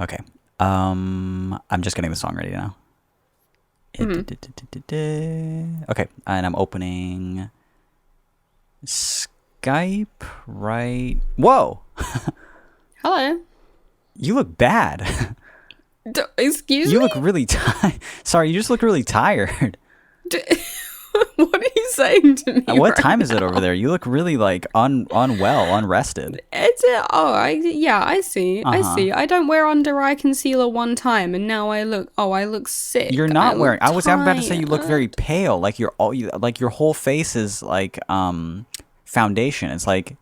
Okay. I'm just getting the song ready now. Okay, and I'm opening Skype right. Whoa! Hello. You look bad. Excuse You me? look really tired. Sorry, you just look really tired. D- what are you saying to me? What right time is it now? over there? You look really like unwell, unrested. It's a, oh, I see. Uh I huh. see. I don't wear under eye concealer one time, and now I look sick. You're I not look wearing. I was about to say you look very tired. pale. Like like your whole face is like foundation. It's like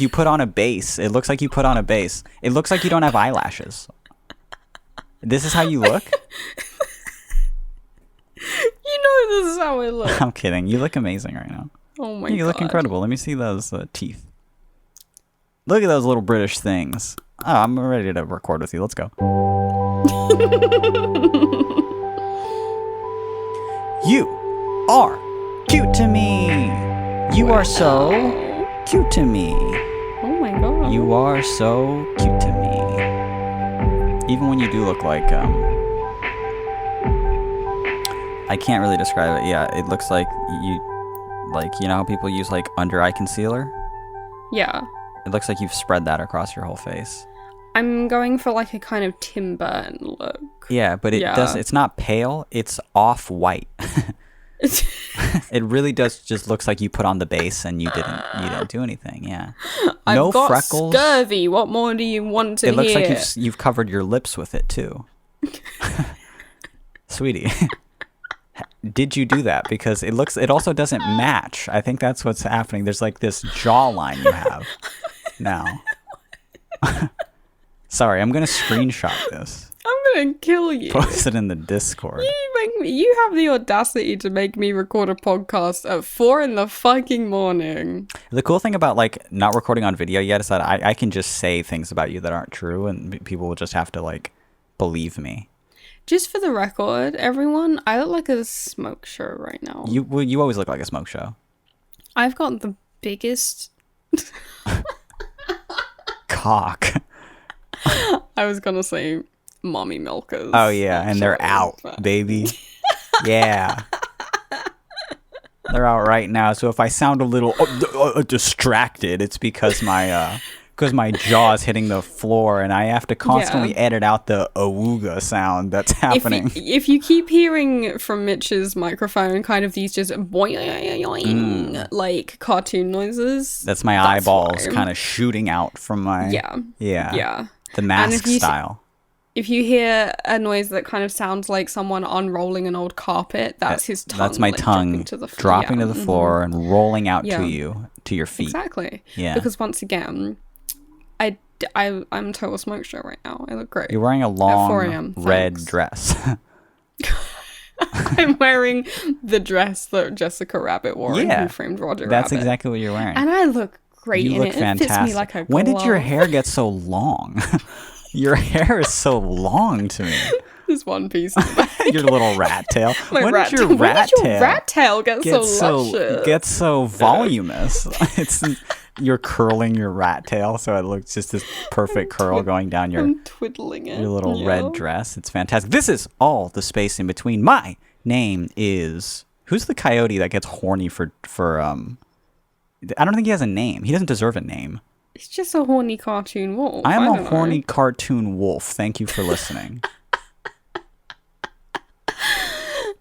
you put on a base. It looks like you put on a base. It looks like you don't have eyelashes. This is how you look? You know this is how I look. I'm kidding. You look amazing right now. Oh my You look god. incredible. Let me see those teeth. Look at those little British things. Oh, I'm ready to record with you. Let's go. You are cute to me. You are so Wow. cute to me. Oh my god. You are so cute to me. Even when you do look like I can't really describe it. Yeah, it looks like you know how people use like under eye concealer? Yeah. It looks like you've spread that across your whole face. I'm going for like a kind of Tim Burton look. Yeah, but it's not pale, it's off white. It really does just looks like you put on the base and you didn't do anything. Yeah. No I've got freckles. scurvy. What more do you want to It looks hear? like you've covered your lips with it too. Sweetie. Did you do that? Because it also doesn't match. I think that's what's happening. There's like this jawline you have now. Sorry, I'm gonna screenshot this. I'm gonna kill you. Post it in the Discord. You have the audacity to make me record a podcast at 4 in the fucking morning. The cool thing about like not recording on video yet is that I can just say things about you that aren't true, and people will just have to like believe me. Just for the record, everyone, I look like a smoke show right now. You always look like a smoke show. I've got the biggest. Cock. I was gonna say mommy milkers. Oh yeah, and they're actually, out, but- baby. Yeah. They're out right now. So if I sound a little distracted, it's because my jaw is hitting the floor, and I have to constantly edit out the awooga sound that's happening. If you keep hearing from Mitch's microphone kind of these just boing like cartoon noises, That's my eyeballs kind of shooting out from my yeah. the mask if you style. If you hear a noise that kind of sounds like someone unrolling an old carpet, that's his tongue. That's my like, tongue dropping to the floor and rolling out to your feet. Exactly. Yeah. Because once again, I'm total smoke show right now. I look great. You're wearing a 4 long a.m., red thanks. dress. I'm wearing the dress that Jessica Rabbit wore in Who Framed Roger That's Rabbit. exactly what you're wearing. And I look great You in look it. fantastic. It fits me like a glove. When did your hair get so long? Your hair is so long to me. There's one piece in the back. Your little rat tail. My When rat did your tail. rat When did your rat tail get so luscious? gets so voluminous? You're curling your rat tail, so it looks just this perfect curl going down your I'm twiddling it. little red dress. It's fantastic. This is all the space in between. My name is who's the coyote that gets horny for I don't think he has a name. He doesn't deserve a name. It's just a horny cartoon wolf. I am don't a know. horny cartoon wolf. Thank you for listening.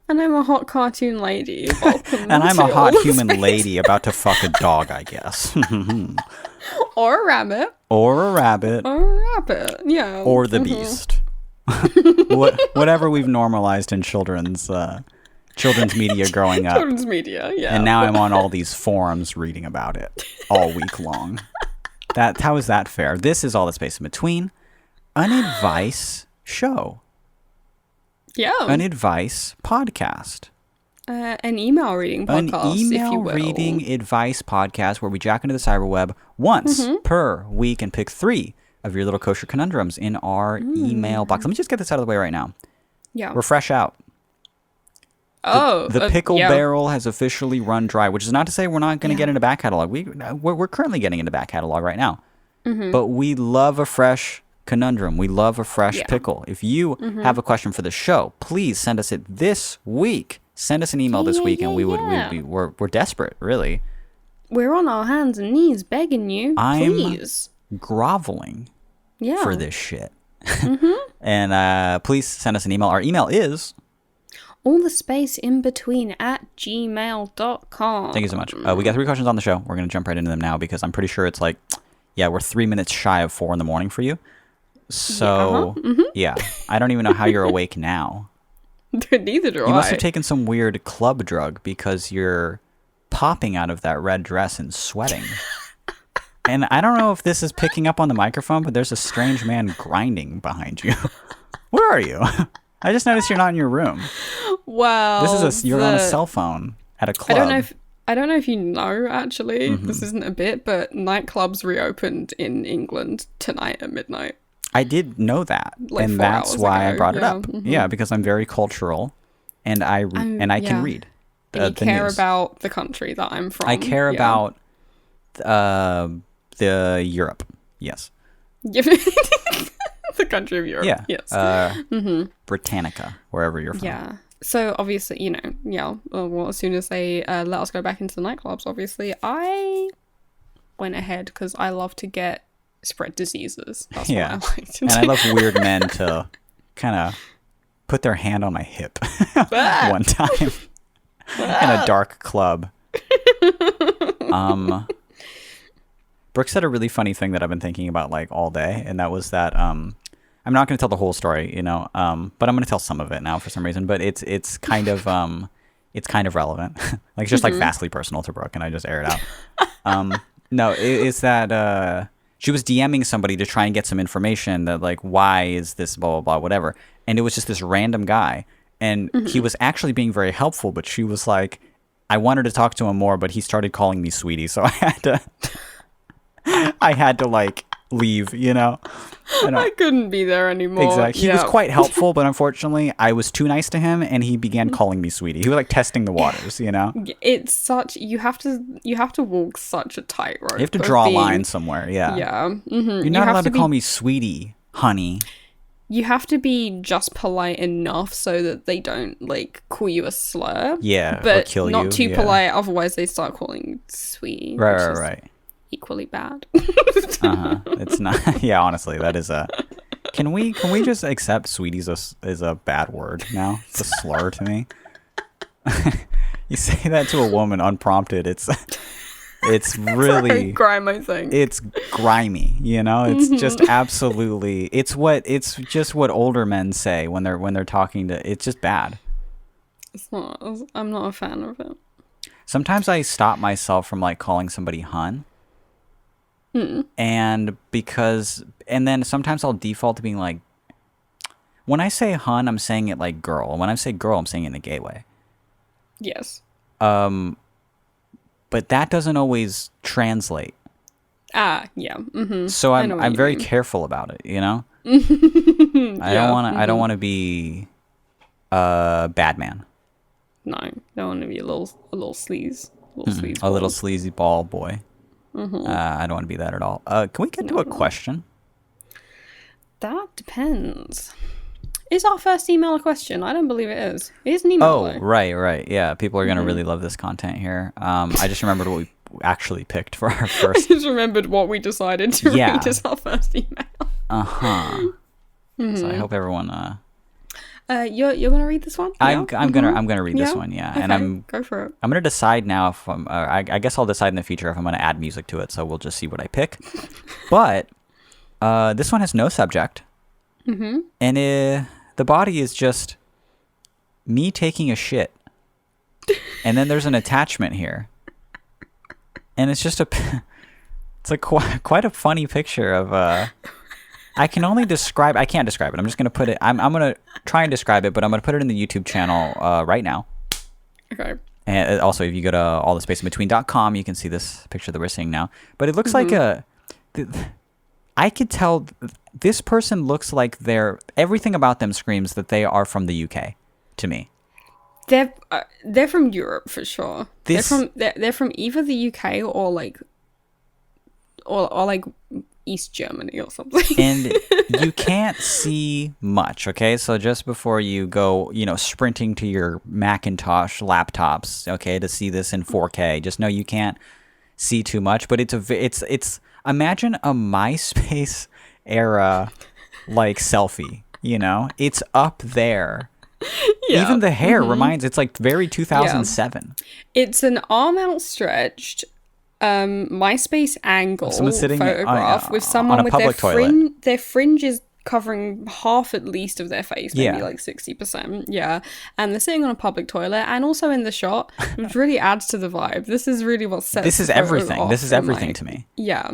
And I'm a hot cartoon lady. Welcome And I'm to a hot all the human space. lady about to fuck a dog, I guess. Or a rabbit. Or a rabbit. Or a rabbit. Yeah. Or the beast. Whatever we've normalized in children's media growing up. Children's media, yeah. And now I'm on all these forums reading about it all week long. How is that fair? This is all the space in between. An advice show. Yeah. An advice podcast. An email reading podcast, An email if you will. reading advice podcast where we jack into the cyberweb once per week and pick 3 of your little kosher conundrums in our email box. Let me just get this out of the way right now. Yeah. We're fresh out. The pickle barrel has officially run dry, which is not to say we're not going to get into back catalog. We're currently getting into back catalog right now. But we love a fresh conundrum. We love a fresh Yeah. pickle. If you have a question for the show, please send us it this week. Send us an email this week, and we're desperate, really. We're on our hands and knees begging you, please. Groveling for this shit. And please send us an email. Our email is all the space in between at gmail.com. Thank you so much. We got 3 questions on the show. We're going to jump right into them now because I'm pretty sure it's like, we're 3 minutes shy of 4 a.m. for you. So, I don't even know how you're awake now. Neither do I. You must have taken some weird club drug because you're popping out of that red dress and sweating. And I don't know if this is picking up on the microphone, but there's a strange man grinding behind you. Where are you? I just noticed you're not in your room. Well, you're on a cell phone at a club. I don't know if you know, actually. This isn't a bit, but nightclubs reopened in England tonight at midnight. I did know that, Like and 4 that's hours why ago. I brought it Yeah. up. Yeah, because I'm very cultural, and I can read. And you the care news. about the country that I'm from. I care about the Europe. Yes. The country of Europe. Yeah. Yes. Britannica, wherever you're from. Yeah. So obviously, well, as soon as they let us go back into the nightclubs, obviously, I went ahead because I love to spread diseases. That's what I like to do. And I love weird men to kind of put their hand on my hip one time in a dark club. Brooke said a really funny thing that I've been thinking about like all day, and that was that I'm not going to tell the whole story, but I'm going to tell some of it now for some reason. But it's kind of relevant. Like it's just like vastly personal to Brooke, and I just air it out. No, it's that she was DMing somebody to try and get some information that like why is this blah blah blah whatever, and it was just this random guy, and he was actually being very helpful, but she was like, I wanted to talk to him more, but he started calling me sweetie, so I had to like leave, I couldn't be there anymore. Exactly. He was quite helpful, but unfortunately, I was too nice to him, and he began calling me sweetie. He was like testing the waters, It's such you have to walk such a tightrope. You have to draw a line somewhere. Yeah. Yeah. You're not allowed to call me sweetie, honey. You have to be just polite enough so that they don't like call you a slur. Yeah. But or kill not you. too Yeah. polite, otherwise they start calling you sweetie. Right. Equally bad. It's not. Yeah, honestly, that is a. Can we just accept sweeties is a bad word now? It's a slur to me. You say that to a woman unprompted. It's really grimy thing. It's grimy. It's just absolutely. It's just what older men say when they're talking to. It's just bad. It's not. I'm not a fan of it. Sometimes I stop myself from like calling somebody hun. And then sometimes I'll default to being like, when I say hun, I'm saying it like girl. When I say girl, I'm saying it in a gay way. Yes. But that doesn't always translate. Yeah. Mm-hmm. So I'm very careful about it, I don't want to be a bad man. No, don't want to be a little sleaze. A little sleazy ball boy. I don't want to be that at all. Can we get to a question? That depends. Is our first email a question? I don't believe it is. It is an email. Oh, right. Yeah, people are going to really love this content here. I just remembered what we actually picked for our first. I just remembered what we decided to read as our first email. So I hope everyone... You're gonna read this one? I'm gonna read this one, yeah. Okay, And go for it. I'm gonna decide now if I guess I'll decide in the future if I'm gonna add music to it. So we'll just see what I pick. But this one has no subject, and the body is just me taking a shit, and then there's an attachment here, and it's just it's like quite a funny picture of I can't describe it. I'm just going to put it, I'm going to try and describe it, but I'm going to put it in the YouTube channel right now. Okay. And also, if you go to allthespaceinbetween.com, you can see this picture that we're seeing now. But it looks like I could tell this person looks like everything about them screams that they are from the UK to me. They're from Europe for sure. They're from either the UK or like East Germany or something. And you can't see much, okay? So just before you go, sprinting to your Macintosh laptops, okay, to see this in 4K, just know you can't see too much. But it's imagine a MySpace era like selfie, It's up there. Yeah. Even the hair reminds, it's like very 2007. It's an arm outstretched MySpace angle Someone sitting photograph with someone on a with public toilet. their fringes covering half at least of their face, maybe Yeah. like 60%. Yeah. And they're sitting on a public toilet, and also in the shot, which really adds to the vibe. This is really what sets This is the photo everything. off This is from, everything like- to me. Yeah.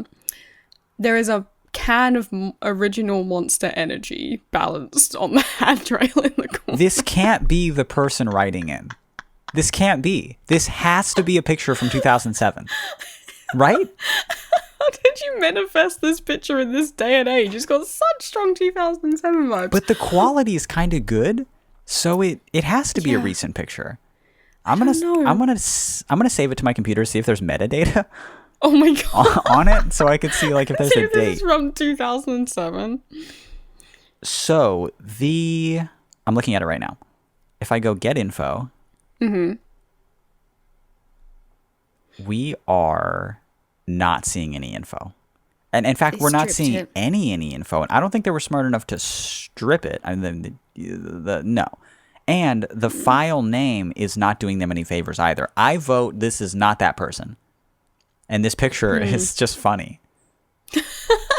There is a can of original Monster Energy balanced on the handrail in the corner. This can't be the person writing in. This can't be. This has to be a picture from 2007. Right? How did you manifest this picture in this day and age? It's got such strong 2007 vibes. But the quality is kind of good, so it has to be a Yeah. recent picture. don't know. I'm gonna save it to my computer, see if there's metadata Oh my god. on it, so I could see like if there's See a if this date. is from 2007. So I'm looking at it right now. If I go get info, we are not seeing any info. And in fact, They we're not stripped seeing it. any info. And I don't think they were smart enough to strip it. I mean, no. And the file name is not doing them any favors either. I vote this is not that person. And this picture is just funny.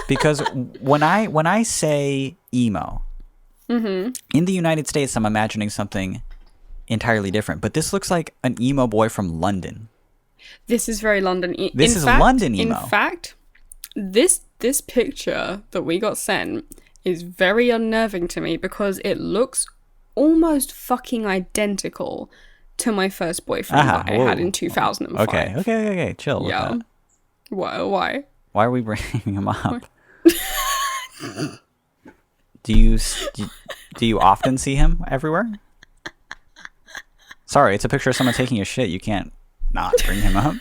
Because when I say emo, in the United States, I'm imagining something entirely different. But this looks like an emo boy from London. This is very London. This is London emo. In fact, this picture that we got sent is very unnerving to me because it looks almost fucking identical to my first boyfriend that I had in 2005. Okay. Chill with Yeah. that. Why? Why are we bringing him up? Do you often see him everywhere? Sorry, it's a picture of someone taking a shit. You can't not bring him up.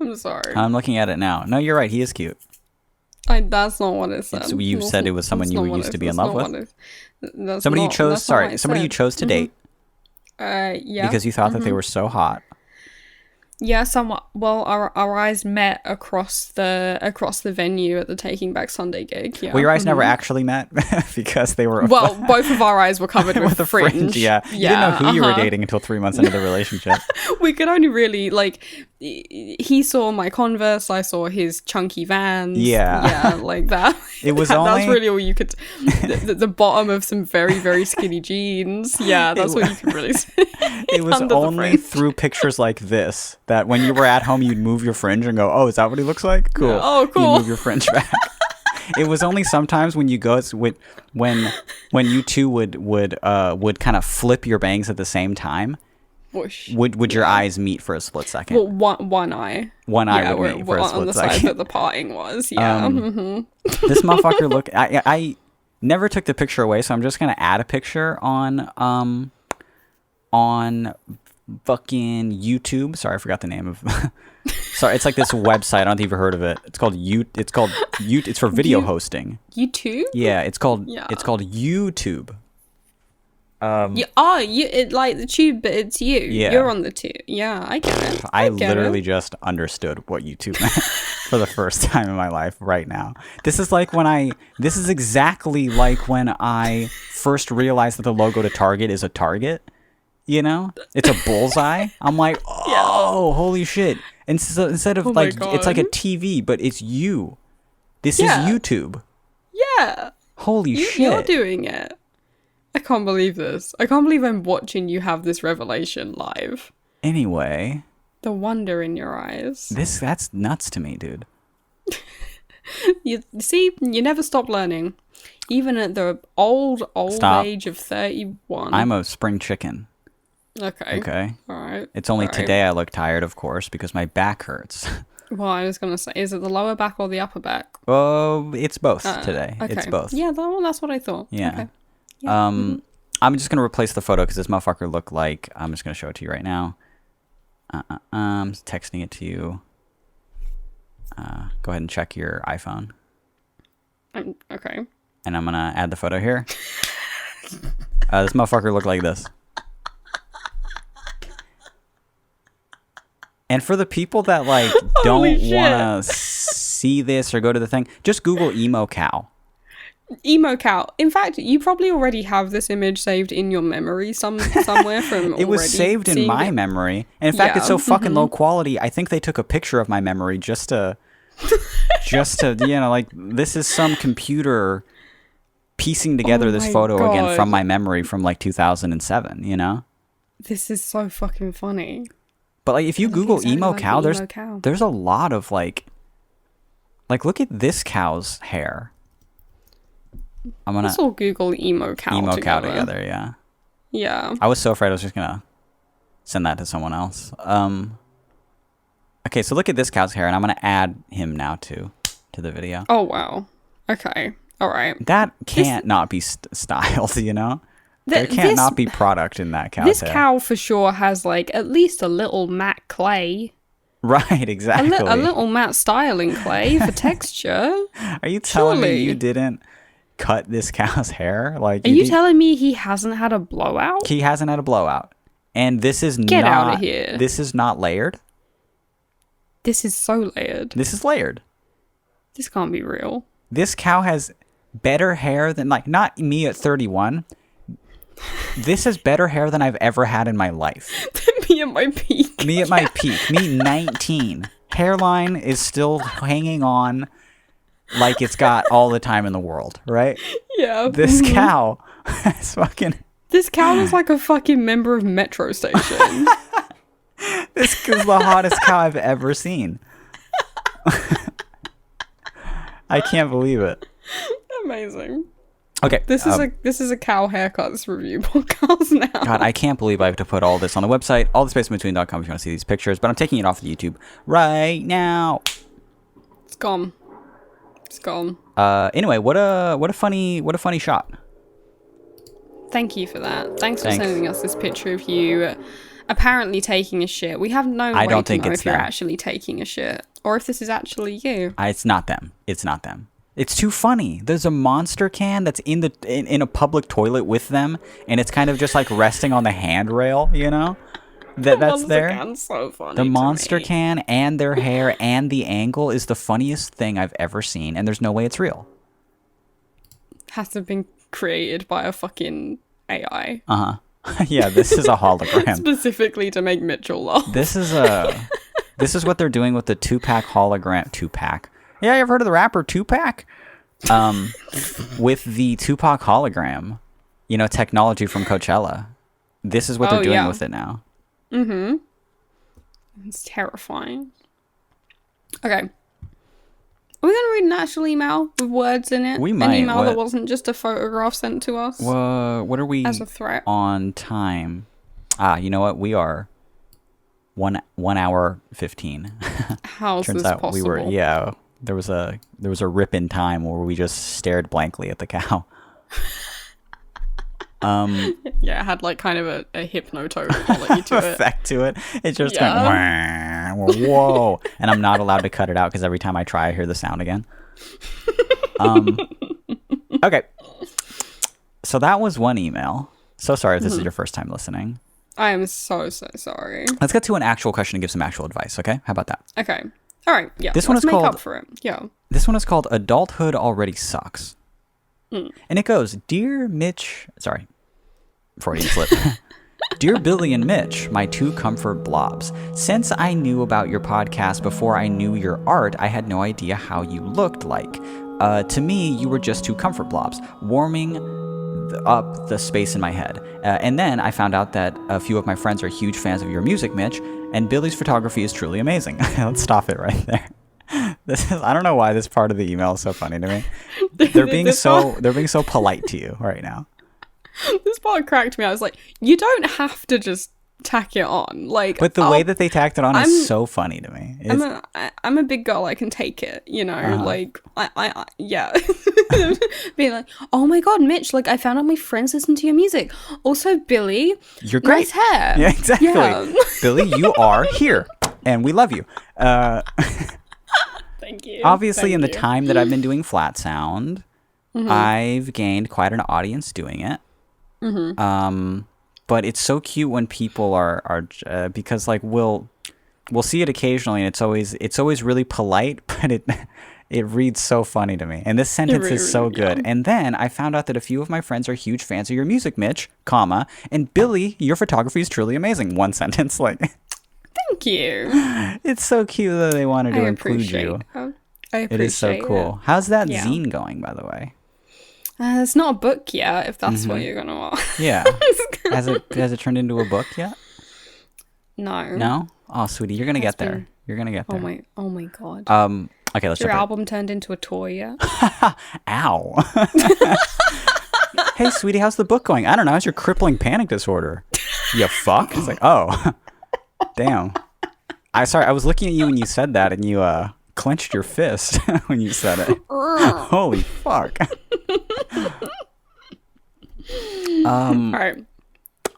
I'm sorry. I'm looking at it now. No, you're right. He is cute. That's not what it said. You said it was someone That's you not what used it- to be in that's love not with? what it- that's Somebody you not- chose. that's not what Sorry, I somebody you said. chose to date Yeah. because you thought that they were so hot. Yeah, somewhat. Well, our eyes met across the venue at the Taking Back Sunday gig. Yeah. Well, your eyes never actually met because they were. Well, both of our eyes were covered with, with a fringe. Yeah. You didn't know who you were dating until 3 months into the relationship. We could only really he saw my Converse, I saw his chunky Vans. Yeah. like that. It was that's only- really all you could. The bottom of some very very skinny jeans. Yeah, that's what you could really see. It was Under the only fringe. through pictures like this that when you were at home, you'd move your fringe and go, "Oh, is that what he looks like? Cool." Oh, cool. You move your fringe back. It was only sometimes when you go when you two would kind of flip your bangs at the same time. Whoosh. Would your eyes meet for a split second? Well, one eye. One eye Yeah, would meet for a on split the side second. that the parting was. Yeah. This motherfucker look. I never took the picture away, so I'm just gonna add a picture on fucking YouTube. Sorry, I forgot the name of. Sorry, it's like this website. I don't think you've heard of it. It's called It's for video hosting. YouTube? Yeah, it's called Yeah. YouTube. It like the tube, but it's you. Yeah. You're on the tube. Yeah, I get it. I get literally it. just understood what YouTube meant for the first time in my life right now. This is exactly like when I first realized that the logo to Target is a target. It's a bullseye. I'm like, oh, holy shit. And so instead of Oh my it's like a God. TV, but it's you. This Yeah. is YouTube. Yeah. Holy shit. You're doing it. I can't believe this. I can't believe I'm watching you have this revelation live. Anyway, The wonder in your eyes. that's nuts to me, dude. You see, you never stop learning. Even at the old Stop. age of 31. I'm a spring chicken. Okay. Okay. All right. It's only All right. today I look tired, of course, because my back hurts. Well, I was going to say, is it the lower back or the upper back? Oh, it's both today. Okay. It's both. Yeah, that's what I thought. Yeah. Okay. Mm-hmm. I'm just gonna replace the photo because this motherfucker looked like. I'm just gonna show it to you right now. I'm texting it to you. Go ahead and check your iPhone. Okay. And I'm going to add the photo here. This motherfucker looked like this. And for the people that like don't want to see this or go to the thing, just Google emo cow. Emo cow. In fact, you probably already have this image saved in your memory somewhere from It was saved in my memory. And in fact, it's so fucking low quality. I think they took a picture of my memory just to like, this is some computer piecing together this photo again from my memory from like 2007, you know? This is so fucking funny. But like, if you Google emo cow, there's a lot of like look at this cow's hair. Let's all Google emo cow together, yeah. Yeah. I was so afraid I was just gonna send that to someone else. Okay, so look at this cow's hair, and I'm gonna add him now to the video. Oh wow. Okay. All right. That can't not be styled, you know. There can't not be product in that cow's hair. This cow for sure has like at least a little matte clay. Right, exactly. A little matte styling clay for texture. Are you telling me you didn't cut this cow's hair? Like, are you telling me he hasn't had a blowout? He hasn't had a blowout. And this is Get out of here. This is not layered. This is so layered. This is layered. This can't be real. This cow has better hair than, like, not me at 31. This has better hair than I've ever had in my life. Me at my peak. Me at my peak. Me 19. Hairline is still hanging on like it's got all the time in the world, right? Yeah. This cow is fucking... This cow is like a fucking member of Metro Station. This is the hottest cow I've ever seen. I can't believe it. Amazing. Okay. This is a cow haircuts review podcast now. God, I can't believe I have to put all this on the website, allthespaceinbetween.com if you want to see these pictures, but I'm taking it off of YouTube right now. It's gone. It's gone. Anyway, what a funny shot. Thank you for that. Thanks for sending us this picture of you apparently taking a shit. We have no way to know if you're actually taking a shit or if this is actually you. It's not them. It's not them. It's too funny. There's a monster can that's in a public toilet with them, and it's kind of just like resting on the handrail, you know? That's there. Can's so funny. The monster can and their hair and the angle is the funniest thing I've ever seen, and there's no way it's real. Has to have been created by a fucking AI. Yeah, this is a hologram. Specifically to make Mitchell laugh. This is what they're doing with the Tupac hologram. Tupac. Yeah, you ever heard of the rapper Tupac? With the Tupac hologram, you know, technology from Coachella. This is what they're doing with it now. Mm-hmm. It's terrifying. Okay. Are we going to read an actual email with words in it? We might. An email that wasn't just a photograph sent to us? What are we as a threat on time? You know what? We are 1 hour 15. How is Turns this out possible? There was a rip in time where we just stared blankly at the cow. Yeah, it had like kind of a hypnotoad quality to it. Effect to it. It just went, whoa. And I'm not allowed to cut it out because every time I try, I hear the sound again. Okay. So that was one email. So sorry if this is your first time listening. I am so sorry. Let's get to an actual question and give some actual advice, okay? How about that? Okay. All right. Yeah. This one is called. Up for it. Yeah. This one is called "Adulthood Already Sucks," and it goes, "Dear Mitch, sorry, Freudian slip. Dear Billy and Mitch, my two comfort blobs. Since I knew about your podcast before I knew your art, I had no idea how you looked like. To me, you were just two comfort blobs, warming up the space in my head. And then I found out that a few of my friends are huge fans of your music, Mitch, and Billy's photography is truly amazing." Let's stop it right there. I don't know why this part of the email is so funny to me. They're being polite to you right now. This part cracked me. I was like, you don't have to just tack it on. Like, But the way that they tacked it on is so funny to me. I'm a big girl. I can take it, you know. Like, yeah. Being like, oh my god, Mitch! Like, I found out my friends listen to your music. Also, Billy, you're great. Nice hair. Yeah, exactly. Yeah. Billy, you are here, and we love you. Thank you. Obviously, in the time that I've been doing flat sound, I've gained quite an audience doing it. But it's so cute when people are because like we'll see it occasionally, and it's always really polite, but it reads so funny to me. And this sentence is so good. And then I found out that a few of my friends are huge fans of your music, Mitch, comma, and Billy, your photography is truly amazing. One sentence, like. Thank you. It's so cute that they wanted to include you. I appreciate it is so cool. How's that Yeah. zine going, by the way? It's not a book yet, if that's what you're gonna ask. Yeah. Has it turned into a book yet? No. No? Oh, sweetie, you're gonna get there. You're gonna get there. Oh my god. Okay, let's Your jump album turned into a toy yet? Ow. Hey, sweetie, how's the book going? I don't know. How's your crippling panic disorder? You fuck? It's like, oh, damn. I was looking at you when you said that, and you clenched your fist when you said it. Holy fuck. All right.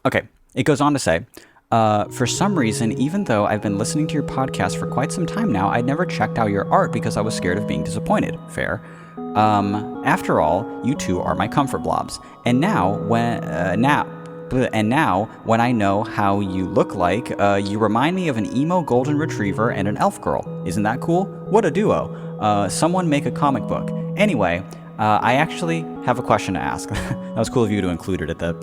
Okay, it goes on to say, for some reason, even though I've been listening to your podcast for quite some time now, I'd never checked out your art because I was scared of being disappointed. Fair. After all, you two are my comfort blobs. And now when I know how you look like, you remind me of an emo golden retriever and an elf girl. Isn't that cool? What a duo. Someone make a comic book. Anyway, I actually have a question to ask. That was cool of you to include it at the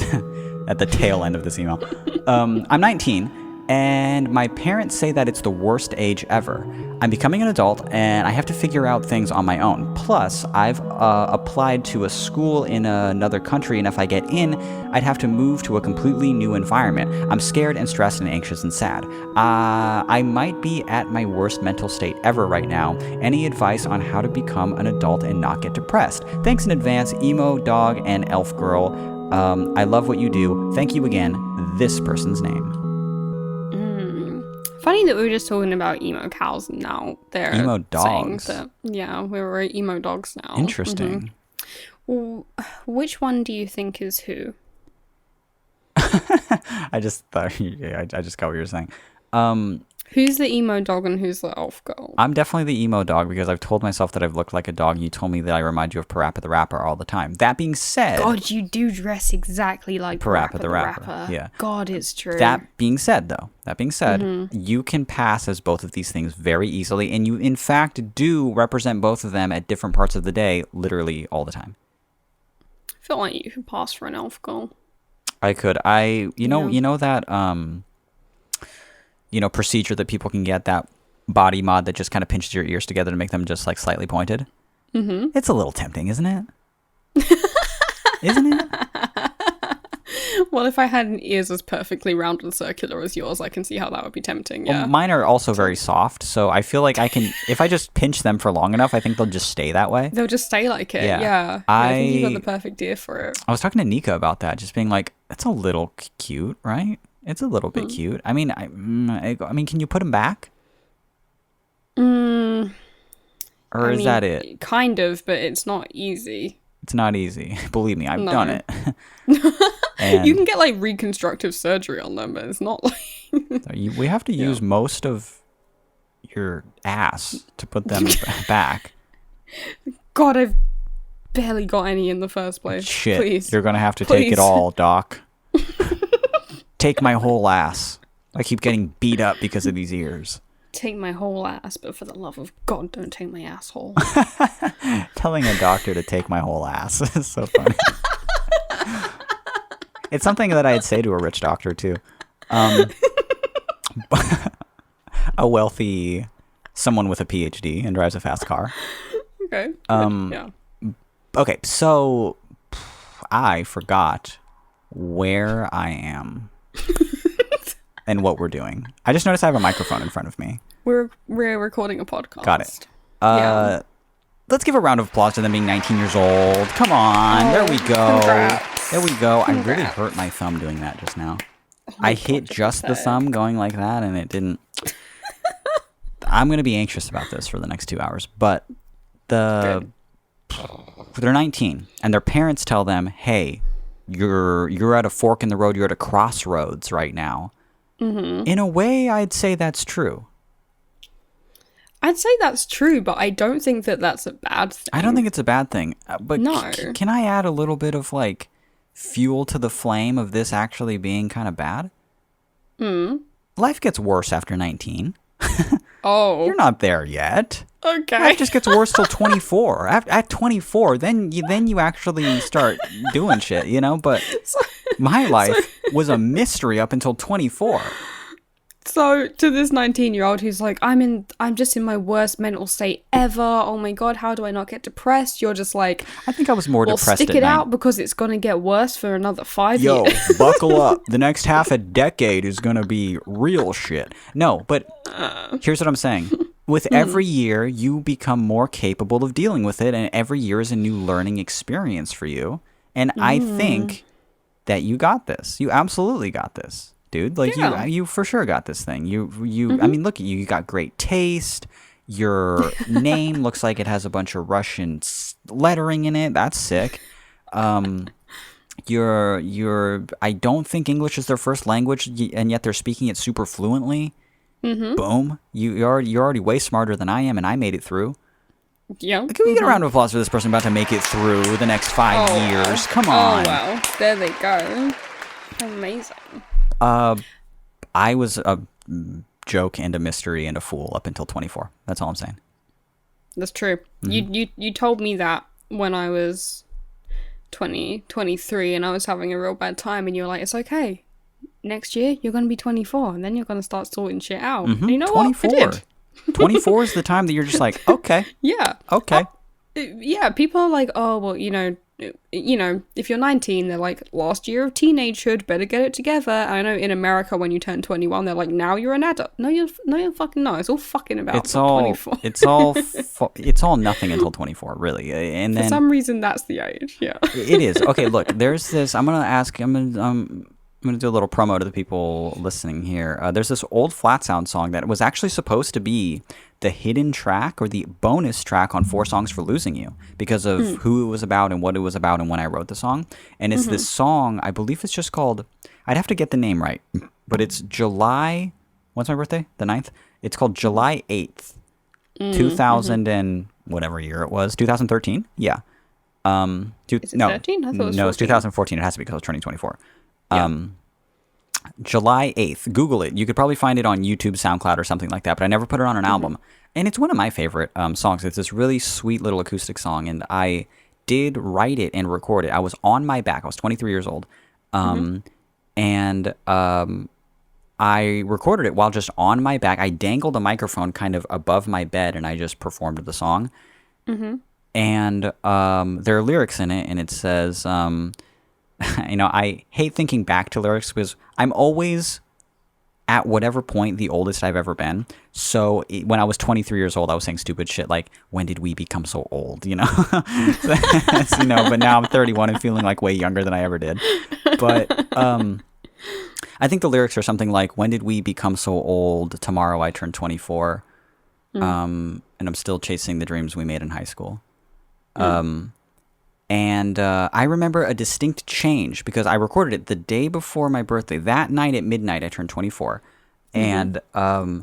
at the tail end of this email. I'm 19, and my parents say that it's the worst age ever. I'm becoming an adult, and I have to figure out things on my own. Plus, I've applied to a school in another country, and if I get in, I'd have to move to a completely new environment. I'm scared and stressed and anxious and sad. I might be at my worst mental state ever right now. Any advice on how to become an adult and not get depressed? Thanks in advance, emo dog and elf girl. I love what you do. Thank you again. This person's name. Funny that we were just talking about emo cows and now they're emo dogs. saying that, yeah, we're emo dogs now. Interesting. Well, which one do you think is who? I just thought, I just got what you were saying. Who's the emo dog and who's the elf girl? I'm definitely the emo dog because I've told myself that I've looked like a dog, and you told me that I remind you of Parappa the Rapper all the time. That being said... God, you do dress exactly like Parappa the Rapper. Yeah. God, it's true. That being said, you can pass as both of these things very easily, and you, in fact, do represent both of them at different parts of the day, literally all the time. I feel like you could pass for an elf girl. I could. You know that... procedure that people can get, that body mod that just kind of pinches your ears together to make them just like slightly pointed. Mm-hmm. It's a little tempting, isn't it? Isn't it? Well, if I had ears as perfectly round and circular as yours, I can see how that would be tempting. Yeah. Well, mine are also very soft, so I feel like I can, if I just pinch them for long enough, I think they'll just stay that way. They'll just stay like it. Yeah. I think you got the perfect ear for it. I was talking to Nika about that, just being like, that's a little cute, right? It's a little bit cute. I mean, can you put them back? Or is that it? Kind of, but it's not easy. It's not easy. Believe me, I've done it. You can get like reconstructive surgery on them, but it's not like... we have to use most of your ass to put them back. God, I've barely got any in the first place. Shit, please. You're going to have to take it all, Doc. Take my whole ass. I keep getting beat up because of these ears. Take my whole ass, but for the love of God, don't take my asshole. Telling a doctor to take my whole ass is so funny. It's something that I'd say to a rich doctor, too. A wealthy, someone with a PhD and drives a fast car. Okay. Yeah. Okay, so I forgot where I am. And what we're doing. I just noticed I have a microphone in front of me. We're recording a podcast. Got it. Let's give a round of applause to them being 19 years old. Come on. There we go. Congrats. There we go. I really hurt my thumb doing that just now. Oh I my hit God, you're just the pathetic. thumb going like that, and it didn't. I'm going to be anxious about this for the next 2 hours. But Good. they're 19, and their parents tell them, "Hey, you're at a fork in the road. You're at a crossroads right now." Mm-hmm. In a way, I'd say that's true. I'd say that's true, but I don't think that that's a bad thing. I don't think it's a bad thing. But No. can I add a little bit of like fuel to the flame of this actually being kind of bad? Life gets worse after 19. Oh. You're not there yet. Okay. Life just gets worse till 24. At 24, then you actually start doing shit, you know? But my life was a mystery up until 24. So to this 19-year-old who's like, I'm just in my worst mental state ever. Oh my God, how do I not get depressed? You're just like, I think I was more well, depressed stick at it 9. out because it's gonna get worse for another 5 Yo, years. buckle up. The next half a decade is going to be real shit. No, but here's what I'm saying. With every year, you become more capable of dealing with it, and every year is a new learning experience for you. And I think that you got this. You absolutely got this, dude. Like Yeah. you for sure got this thing. I mean, look at you. You got great taste. Your name looks like it has a bunch of Russian lettering in it. That's sick. I don't think English is their first language, and yet they're speaking it super fluently. Boom. You're already way smarter than I am, and I made it through. Yeah. Can we get a round of applause for this person about to make it through the next 5 years? Wow. Come on. Oh wow. There they go. Amazing. I was a joke and a mystery and a fool up until 24. That's all I'm saying. That's true. You told me that when I was 23 and I was having a real bad time, and you were like, it's okay. Next year you're gonna be 24, and then you're gonna start sorting shit out. And you know 24. what? I did. 24 is the time that you're just like, okay, Yeah. okay. Yeah. People are like, oh well, if you're 19, they're like, last year of teenagehood, better get it together. I know in America when you turn 21, they're like, now you're an adult. No, you're fucking no. It's all fucking about It's all 24. it's all nothing until 24, really. And For then some reason, that's the age. Yeah. it is. Okay, look, there's this. I'm gonna do a little promo to the people listening here. There's this old Flat Sound song that was actually supposed to be the hidden track or the bonus track on 4 Songs for Losing You because of who it was about and what it was about and when I wrote the song. And it's this song, I believe it's just called, I'd have to get the name right, but it's July, what's my birthday? The 9th? It's called July 8th, 2000 and whatever year it was, 2013? Yeah. Is it 13? I thought it was No, it's 14. 2014. It has to be because I was turning 24. Yeah. July 8th. Google it. You could probably find it on YouTube, SoundCloud, or something like that, but I never put it on an album. And it's one of my favorite songs. It's this really sweet little acoustic song, and I did write it and record it. I was on my back. I was 23 years old. And I recorded it while just on my back. I dangled a microphone kind of above my bed, and I just performed the song. And there are lyrics in it, and it says... I hate thinking back to lyrics because I'm always at whatever point the oldest I've ever been. So when I was 23 years old, I was saying stupid shit like, when did we become so old? But now I'm 31 and feeling like way younger than I ever did. But I think the lyrics are something like, when did we become so old? Tomorrow I turn 24. And I'm still chasing the dreams we made in high school. And I remember a distinct change because I recorded it the day before my birthday. That night at midnight, I turned 24. And I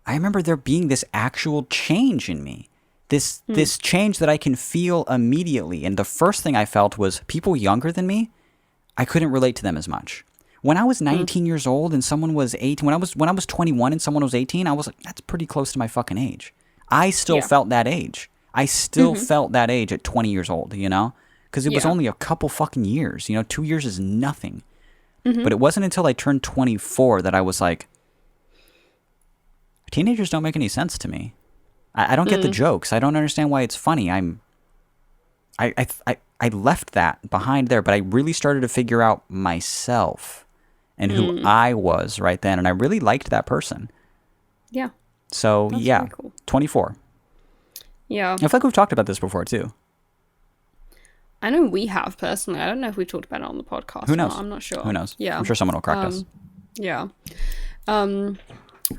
remember there being this actual change in me. This change that I can feel immediately. And the first thing I felt was people younger than me, I couldn't relate to them as much. When I was 19 years old and someone was 18, when I was 21 and someone was 18, I was like, that's pretty close to my fucking age. I still felt that age. I still felt that age at 20 years old, because it was only a couple fucking years. 2 years is nothing. But it wasn't until I turned 24 that I was like, teenagers don't make any sense to me. I don't get the jokes. I don't understand why it's funny. I left that behind there, but I really started to figure out myself and who I was right then, and I really liked that person. Yeah. So That's yeah, very cool. 24. Yeah. I feel like we've talked about this before too. I know we have personally. I don't know if we've talked about it on the podcast. Who knows? I'm not sure. Who knows? Yeah. I'm sure someone will correct us. Yeah. But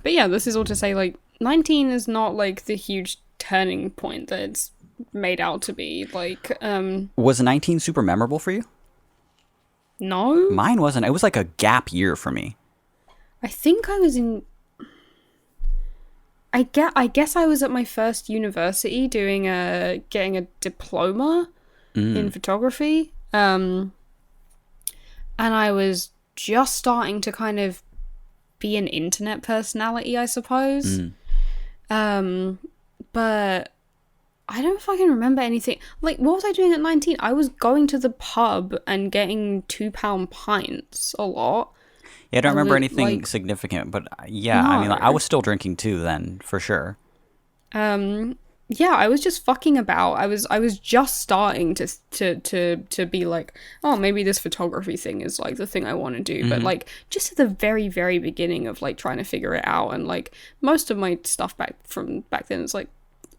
yeah, this is all to say, like, 19 is not like the huge turning point that it's made out to be. Like, Was 19 super memorable for you? no. Mine wasn't. It was like a gap year for me. I think I was in. I guess I was at my first university getting a diploma in photography. And I was just starting to kind of be an internet personality, I suppose. But I don't fucking remember anything. Like, what was I doing at 19? I was going to the pub and getting £2 pints a lot. Yeah, I don't remember would, anything like, significant, but yeah, I mean, like, I No. was still drinking too then, for sure. Yeah, I was just fucking about. I was just starting to be like, oh, maybe this photography thing is like the thing I want to do. But like just at the very, very beginning of like trying to figure it out, and like most of my stuff back then is like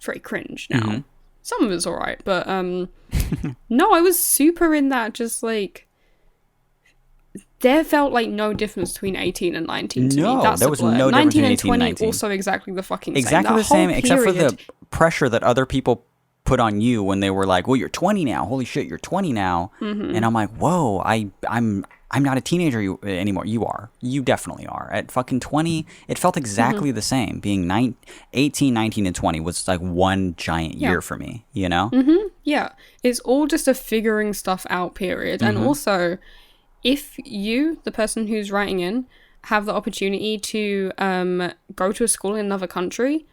very cringe now. Some of it's alright, but no, I was super in that, just like there felt like no difference between 18 and 19 to me. No, That's there the was blur. no difference 19 between and 18 and 20 19. also exactly the fucking Exactly same. the same, Whole except for period, the pressure that other people put on you when they were like, "Well, you're 20 now. Holy shit, you're 20 now." And I'm like, "Whoa, I'm not a teenager anymore. You are. You definitely are." At fucking 20, it felt exactly the same. Being 18, 19, and 20 was like one giant year for me, you know? Yeah, it's all just a figuring stuff out period. And also, if you, the person who's writing in, have the opportunity to go to a school in another country,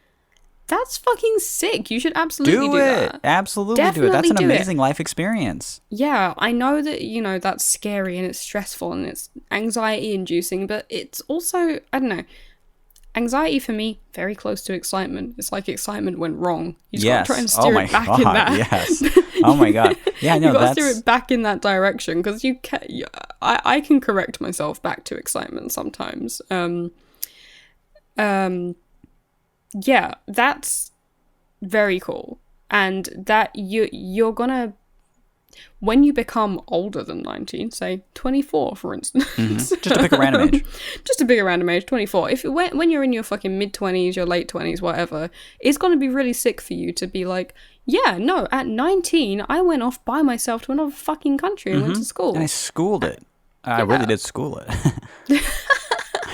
that's fucking sick. You should absolutely do it. that. Absolutely do it. That's Definitely an do it. amazing life experience. Yeah, I know that, that's scary and it's stressful and it's anxiety inducing, but it's also, I don't know, anxiety for me, very close to excitement. It's like excitement went wrong. You just gotta try and steer it back in that. Yes. Oh my god. Yeah, no, You gotta that's steer it back in that direction, because I can correct myself back to excitement sometimes. Yeah, that's very cool, and that you're gonna, when you become older than 19, say 24 for instance, just to pick a random age. just to pick a random age, 24, if when you're in your fucking mid-20s, your late 20s, whatever, it's gonna be really sick for you to be like, yeah, no, at 19 I went off by myself to another fucking country and went to school. And I schooled it. I really did school it.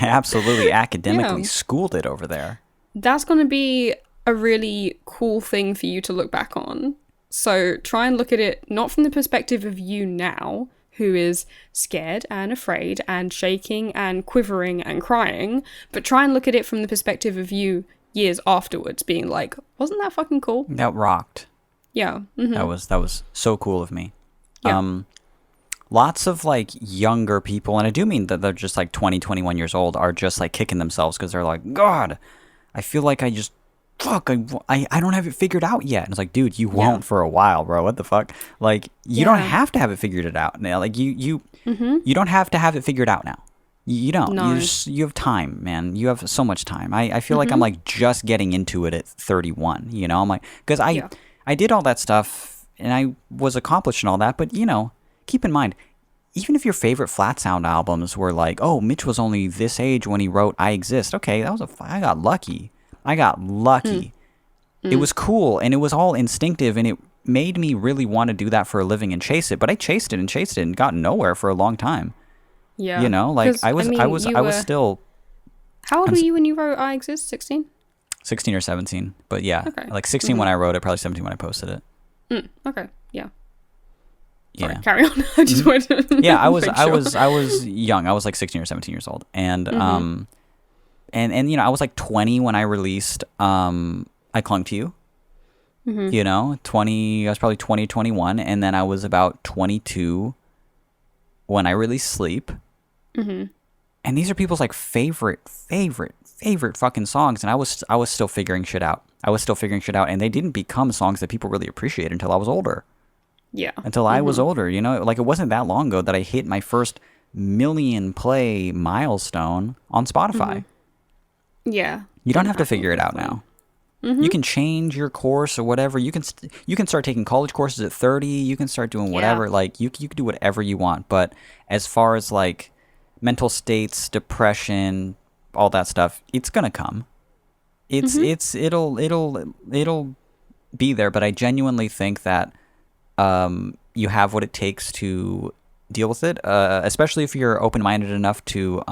I absolutely academically schooled it over there. That's going to be a really cool thing for you to look back on. So try and look at it not from the perspective of you now, who is scared and afraid and shaking and quivering and crying, but try and look at it from the perspective of you years afterwards, being like, wasn't that fucking cool? That rocked. Yeah. That was so cool of me. Yeah. Lots of like younger people, and I do mean that they're just like 20, 21 years old, are just like kicking themselves because they're like, God, I feel like I don't have it figured out yet. And it's like, dude, you won't for a while, bro. What the fuck? Like, you don't have to have it figured out now. Like, you don't have to have it figured out now. You don't. No. You have time, man. You have so much time. I feel like I'm like just getting into it at 31. You know, I'm like, because I did all that stuff and I was accomplished and all that, but keep in mind, even if your favorite Flat Sound albums were like, oh, Mitch was only this age when he wrote I Exist. Okay, I got lucky. It was cool, and it was all instinctive, and it made me really want to do that for a living and chase it. But I chased it and got nowhere for a long time. Yeah. Like I was still. How old were you when you wrote I Exist? 16? 16 or 17. But yeah, Okay. like 16 when I wrote it, probably 17 when I posted it. Okay. Yeah. Yeah. Sorry, carry on. I just wanted to Yeah, I make sure. I was young. I was like 16 or 17 years old, and and I was like 20 when I released I Clung to You. 20. I was probably 20, 21, and then I was about 22 when I released Sleep. And these are people's like favorite fucking songs, and I was still figuring shit out. And they didn't become songs that people really appreciated until I was older. Yeah. Until I was older, like it wasn't that long ago that I hit my first million play milestone on Spotify. Yeah. You don't have to figure it out now. You can change your course or whatever. You can start taking college courses at 30. You can start doing whatever. Like you can do whatever you want. But as far as like mental states, depression, all that stuff, it's gonna come. It'll be there, but I genuinely think that you have what it takes to deal with it, especially if you're open-minded enough to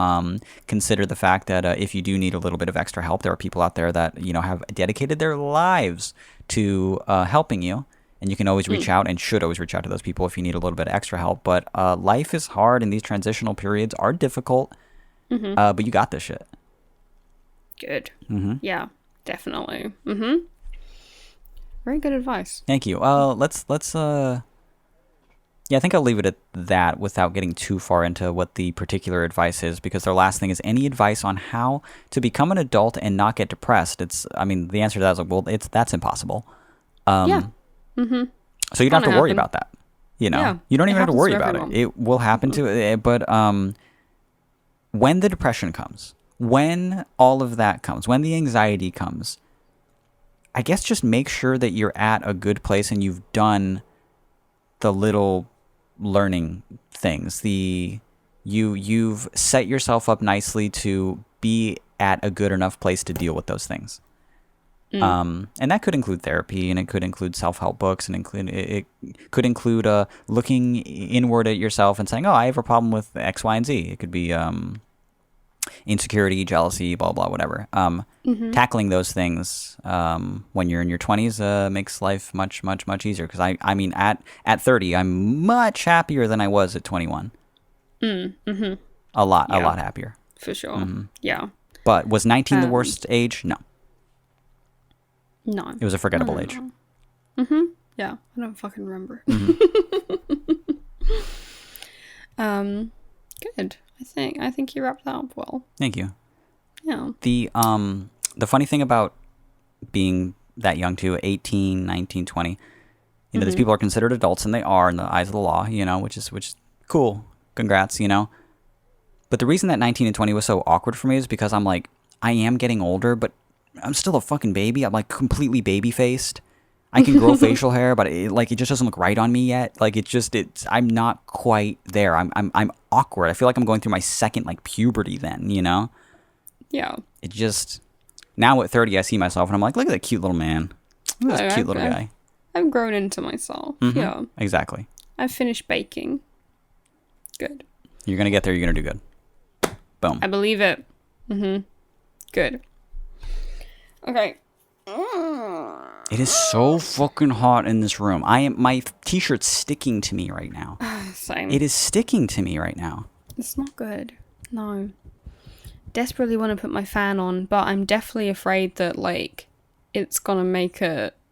consider the fact that if you do need a little bit of extra help, there are people out there that have dedicated their lives to helping you, and you can always reach out and should always reach out to those people if you need a little bit of extra help. But life is hard, and these transitional periods are difficult, but you got this shit. Good. Yeah, definitely. Very good advice. Thank you. Let's yeah, I think I'll leave it at that without getting too far into what the particular advice is, because their last thing is any advice on how to become an adult and not get depressed. The answer to that is like, well, that's impossible. Yeah. So you don't have to worry about that. Yeah, you don't even have to worry about everyone. it. It will happen to it. But when the depression comes, when all of that comes, when the anxiety comes, I guess just make sure that you're at a good place and you've done the little learning things. You've set yourself up nicely to be at a good enough place to deal with those things. And that could include therapy, and it could include self-help books, and it could include looking inward at yourself and saying, oh, I have a problem with X, Y, and Z. It could be insecurity, jealousy, blah, blah, whatever. Tackling those things when you're in your 20s makes life much, much, much easier. Because I mean, at 30, I'm much happier than I was at 21. A lot happier. For sure. Yeah. But was 19 the worst age? No. No. It was a forgettable age. Yeah. I don't fucking remember. Good. I think you wrapped that up well. Thank you. Yeah. The funny thing about being that young too, 18, 19, 20, these people are considered adults, and they are in the eyes of the law, which is cool. Congrats, But the reason that 19 and 20 was so awkward for me is because I'm like, I am getting older, but I'm still a fucking baby. I'm like completely baby-faced. I can grow facial hair, but it just doesn't look right on me yet. Like I'm not quite there. I'm awkward. I feel like I'm going through my second puberty then, Yeah. It just, now at 30 I see myself and I'm like, look at that cute little man. Look at this cute little guy. I've grown into myself. Yeah. Exactly. I've finished baking. Good. You're gonna get there. You're gonna do good. Boom. I believe it. Good. Okay. It is so fucking hot in this room. My t-shirt's sticking to me right now. Same. It is sticking to me right now. It's not good. No. Desperately want to put my fan on, but I'm definitely afraid that it's gonna make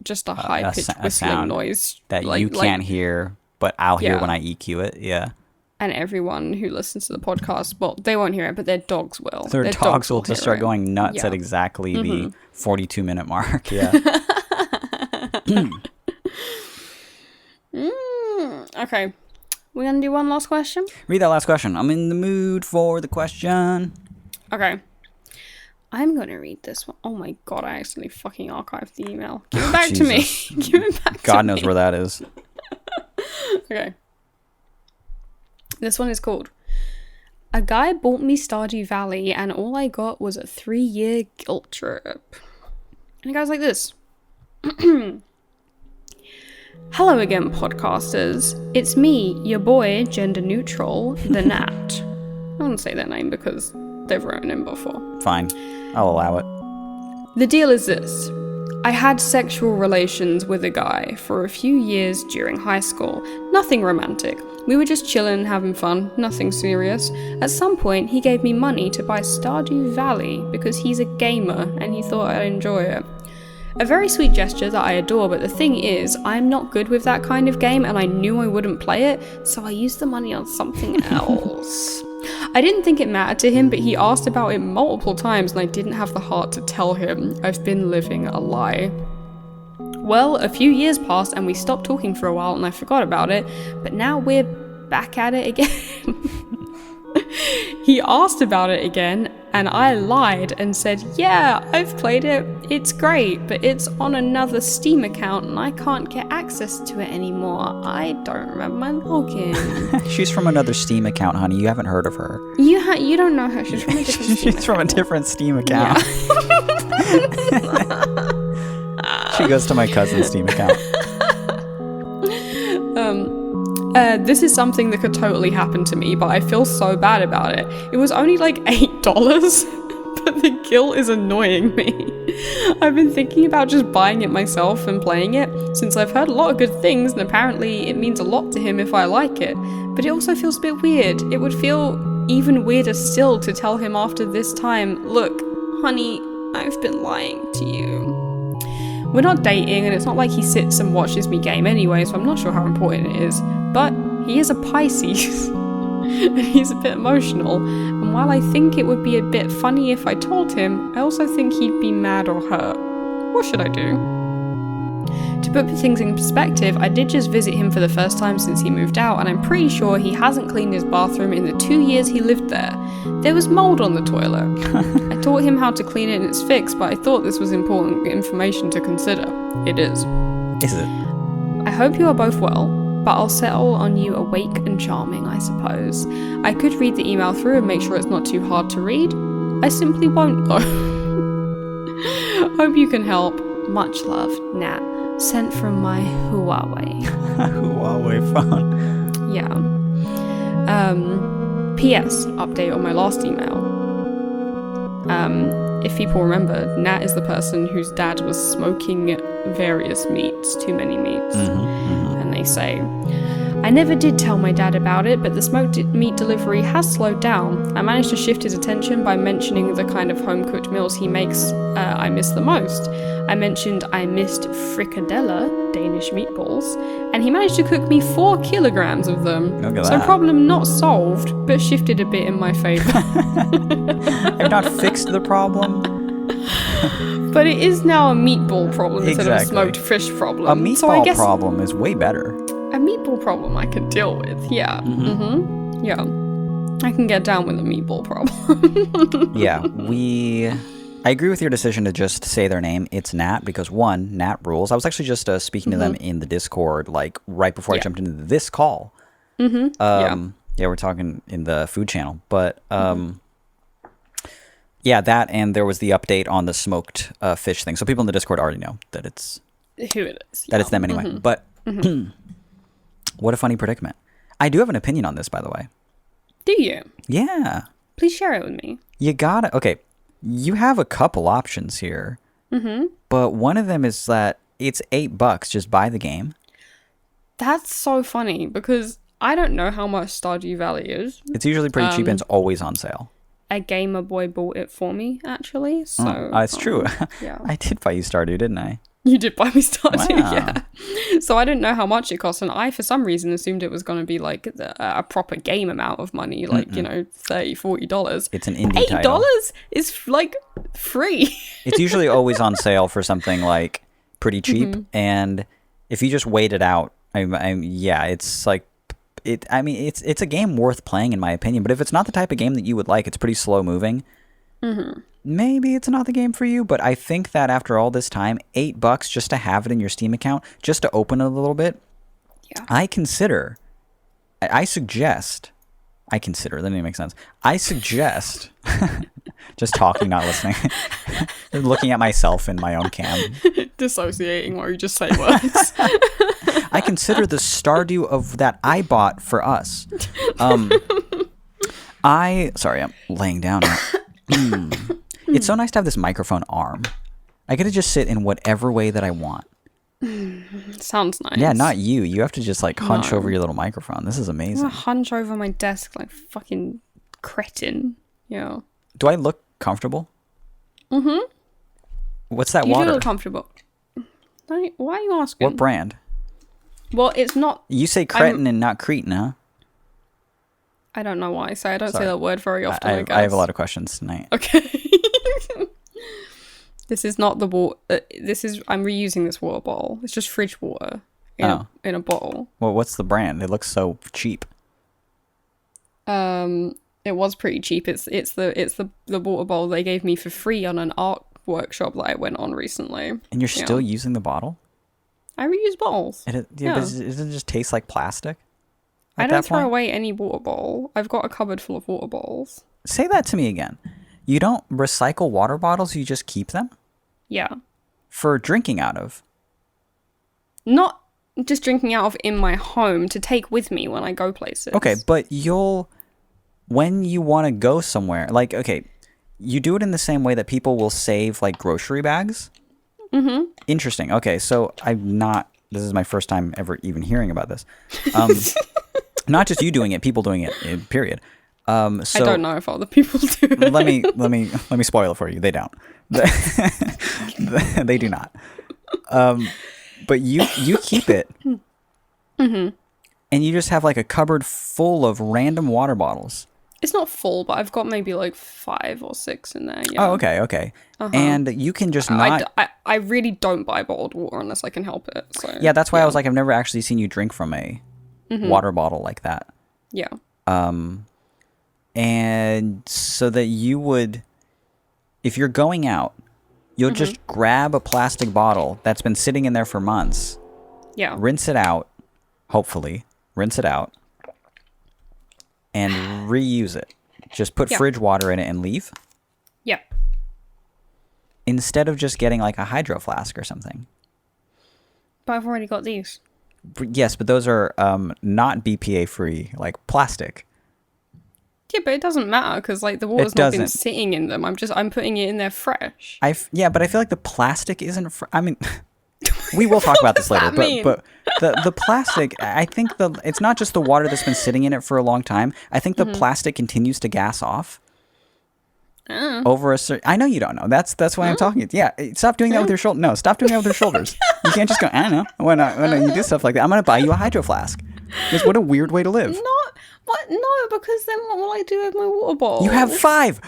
just a high-pitched whistling noise that you can't hear, but I'll hear when I EQ it. Yeah. And everyone who listens to the podcast, well, they won't hear it, but their dogs will. Their dogs will just start going nuts at exactly the 42-minute mark. Yeah. Okay. We're going to do one last question? Read that last question. I'm in the mood for the question. Okay. I'm going to read this one. Oh my god, I accidentally fucking archived the email. Give it back to me. Give it back to me. God knows where that is. Okay. This one is called A Guy Bought Me Stardew Valley and all I got was a 3-year guilt trip. And it goes like this. Hello again, podcasters. It's me, your boy, gender neutral, the Nat. I won't say their name because they've written in before. Fine. I'll allow it. The deal is this. I had sexual relations with a guy for a few years during high school. Nothing romantic. We were just chilling, having fun, nothing serious. At some point, he gave me money to buy Stardew Valley because he's a gamer and he thought I'd enjoy it. A very sweet gesture that I adore, but the thing is, I'm not good with that kind of game and I knew I wouldn't play it, so I used the money on something else. I didn't think it mattered to him, but he asked about it multiple times and I didn't have the heart to tell him. I've been living a lie. Well, a few years passed and we stopped talking for a while and I forgot about it, but now we're back at it again. He asked about it again And I lied and said, yeah, I've played it, it's great, but it's on another Steam account and I can't get access to it anymore. I don't remember my login. She's from another Steam account, honey. You haven't heard of her. You don't know her. She's from a different Steam She's from a different Steam account. Yeah. She goes to my cousin's Steam account. This is something that could totally happen to me, but I feel so bad about it. It was only like $8, but the guilt is annoying me. I've been thinking about just buying it myself and playing it, since I've heard a lot of good things, and apparently it means a lot to him if I like it. But it also feels a bit weird. It would feel even weirder still to tell him after this time, look, honey, I've been lying to you. We're not dating, and it's not like he sits and watches me game anyway, so I'm not sure how important it is. But he is a Pisces, and he's a bit emotional, and while I think it would be a bit funny if I told him, I also think he'd be mad or hurt. What should I do? To put things in perspective, I did just visit him for the first time since he moved out, and I'm pretty sure he hasn't cleaned his bathroom in the 2 years he lived there. There was mold on the toilet. I taught him how to clean it and it's fixed, but I thought this was important information to consider. It is. Is it? I hope you are both well, but I'll settle on you awake and charming, I suppose. I could read the email through and make sure it's not too hard to read. I simply won't, though. Hope you can help. Much love, Nat. Sent from my Huawei. Huawei phone. Yeah. P.S. Update on my last email. If people remember, Nat is the person whose dad was smoking various meats, too many meats. And they say, I never did tell my dad about it, but the smoked meat delivery has slowed down. I managed to shift his attention by mentioning the kind of home-cooked meals he makes I miss the most. I mentioned I missed frikadelle, Danish meatballs, and he managed to cook me 4 kilograms of them. Look at So that. problem not solved, but shifted a bit in my favour. I've not fixed the problem. But it is now a meatball problem instead of a Exactly. smoked fish problem. A meatball so I guess problem is way better. a meatball problem I could deal with, yeah. Yeah. I can get down with a meatball problem. Yeah, I agree with your decision to just say their name. It's Nat because, one, Nat rules. I was actually just speaking to them in the Discord, like, right before I jumped into this call. Yeah, we're talking in the food channel. But, yeah, that, and there was the update on the smoked fish thing. So people in the Discord already know that it's... Who it is. That it's them anyway. But, what a funny predicament. I do have an opinion on this, by the way. Do you? Yeah. Please share it with me. You gotta... Okay. You have a couple options here, but one of them is that it's $8. Just buy the game. That's so funny because I don't know how much Stardew Valley is. It's usually pretty cheap and it's always on sale. A gamer boy bought it for me, actually. So It's true. yeah. I did buy you Stardew, didn't I? You did buy me Stardew, Wow. yeah. So I didn't know how much it cost, and I, for some reason, assumed it was going to be like a proper game amount of money, like, you know, $30, $40. It's an indie title. $8 is like free. It's usually always on sale for something like pretty cheap, and if you just wait it out, it's like it's a game worth playing in my opinion. But if it's not the type of game that you would like, it's pretty slow moving. Maybe it's not the game for you, but I think that after all this time, $8 just to have it in your Steam account, just to open it a little bit, Yeah. I suggest, that didn't even make sense. I suggest, just talking, not listening, looking at myself in my own cam. Dissociating while you just say words. I consider the Stardew of that I bought for us. Sorry, I'm laying down now. It's so nice to have this microphone arm. I get to just sit in whatever way that I want. Sounds nice. Yeah, not you. You have to just like hunch over your little microphone. This is I'm amazing. gonna hunch over my desk like fucking cretin. Yeah. Do I look comfortable? What's that You water? do look comfortable. Why are you asking? What brand? Well, it's not. You say cretin and not cretin, huh? I don't know why. So I don't Sorry. say that word very often. I guess. I have a lot of questions tonight. Okay. This is not the water. I'm reusing this water bottle. It's just fridge water in a bottle. Well, what's the brand? It looks so cheap. I It was pretty cheap. It's the water bowl they gave me for free on an art workshop that I went on recently. And you're still using the bottle? I reuse bottles. But doesn't it just taste like plastic? I don't throw away any water bowl. I've got a cupboard full of water bowls. Say that to me again. You don't recycle water bottles, you just keep them? Yeah. For drinking out of? Not just drinking out of in my home to take with me when I go places. Okay, but when you want to go somewhere, like, okay, you do it in the same way that people will save, like, grocery bags? Mm-hmm. Interesting. Okay, so this is my first time ever even hearing about this. Not just you doing it, people doing it, period. So I don't know if other people do it. let me spoil it for you. They don't. They do not. But you keep it. Mm-hmm. And you just have like a cupboard full of random water bottles. It's not full, but I've got maybe like 5 or 6 in there. Yeah. Oh, okay. Uh-huh. And you can just not... I really don't buy bottled water unless I can help it. So yeah, that's why I was like, I've never actually seen you drink from a water bottle like that. Yeah. And so that you would... If you're going out, you'll just grab a plastic bottle that's been sitting in there for months. Yeah. Rinse it out, hopefully. Rinse it out. And reuse it. Just put fridge water in it and leave. Yeah. Instead of just getting like a hydro flask or something. But I've already got these. Yes, but those are not BPA free, like plastic. Yeah, but it doesn't matter because like the water's not been sitting in them. I'm putting it in there fresh. Yeah, but I feel like the plastic isn't. I mean, we will talk about this later. But the plastic, I think it's not just the water that's been sitting in it for a long time. I think the plastic continues to gas off. Over a certain... I know you don't know. That's why I'm talking. Yeah, stop doing that with your shoulder. No, stop doing that with your shoulders. You can't just go, I don't know. When you do stuff like that, I'm going to buy you a hydro flask. Because what a weird way to live. Not... What? No, because then what will I do with my water bottle? You have 5.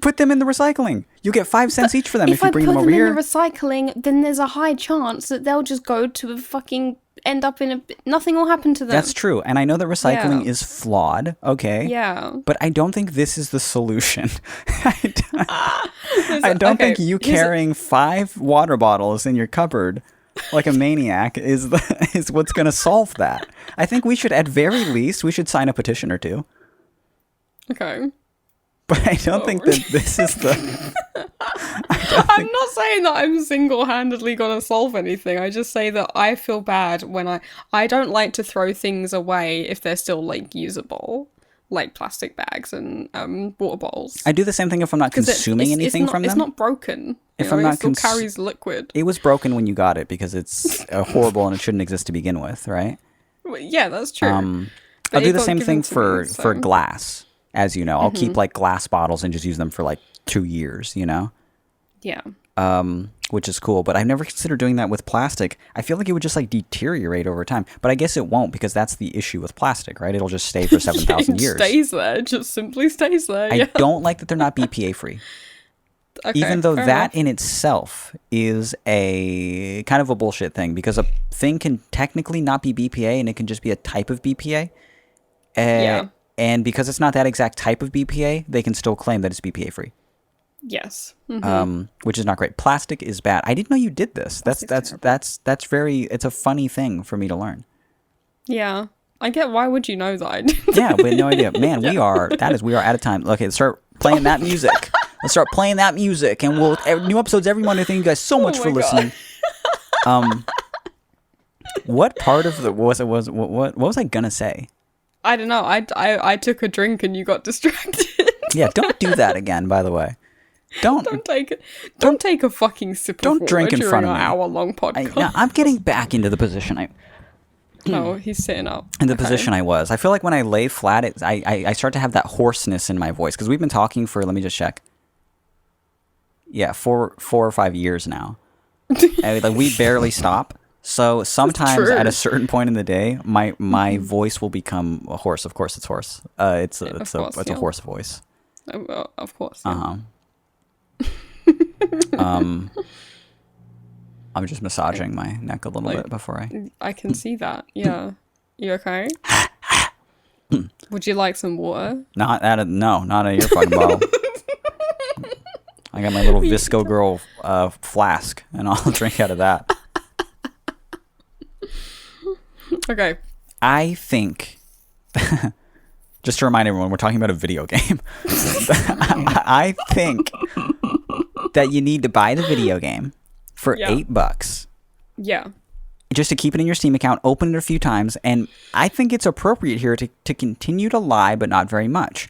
Put them in the recycling. You get 5 cents each for them if you bring them over here. If I put them in the recycling, then there's a high chance that they'll just go to a fucking... end up in a... Nothing will happen to them. That's true. And I know that recycling is flawed, okay? Yeah. But I don't think this is the solution. I don't think you carrying 5 water bottles in your cupboard like a maniac is what's going to solve that. I think we should, at very least, sign a petition or 2. Okay. But I don't think that this is the... I'm not saying that I'm single-handedly going to solve anything. I just say that I feel bad when I don't like to throw things away if they're still, like, usable. Like plastic bags and water bottles. I do the same thing if I'm not consuming anything from them. It's not broken. If I'm not it still carries liquid. It was broken when you got it because it's horrible and it shouldn't exist to begin with, right? Well, yeah, that's true. I'll do the same thing for glass, as you know. I'll keep like glass bottles and just use them for like 2 years, you know? Yeah. Which is cool, but I've never considered doing that with plastic. I feel like it would just like deteriorate over time, but I guess it won't because that's the issue with plastic, right? It'll just stay for 7,000 years. It stays there, just simply stays there. I don't like that they're not BPA free. Okay, even though that in itself is a kind of a bullshit thing because a thing can technically not be BPA and it can just be a type of BPA. Yeah. And because it's not that exact type of BPA, they can still claim that it's BPA free. Yes. Which is not great. Plastic is bad. I didn't know you did this. That's very... It's a funny thing for me to learn. Yeah. I get why would you know that? Yeah, we had no idea. Man, we are out of time. Okay, start playing that music. Let's start playing that music and we'll new episodes every Monday. Thank you guys so much for listening. What part of what was I gonna say? I don't know. I took a drink and you got distracted. Yeah, don't do that again, by the way. Don't take a fucking sip of water. Don't drink in front of me. Hour-long podcast. I'm getting back into the position No, he's sitting up. In the position I was. I feel like when I lay flat, I start to have that hoarseness in my voice because we've been talking for, let me just check. Yeah, 4 or 5 years now. Like we barely stop. So sometimes at a certain point in the day, my voice will become hoarse. Of course, it's hoarse. It's a hoarse voice. Of course. Yeah. I'm just massaging my neck a little bit before I can see that. Yeah. You okay? Would you like some water? Not out of your fucking bottle. I got my little Visco Girl flask, and I'll drink out of that. Okay. I think, just to remind everyone, we're talking about a video game. I think that you need to buy the video game for $8. Yeah. Just to keep it in your Steam account, open it a few times, and I think it's appropriate here to continue to lie, but not very much.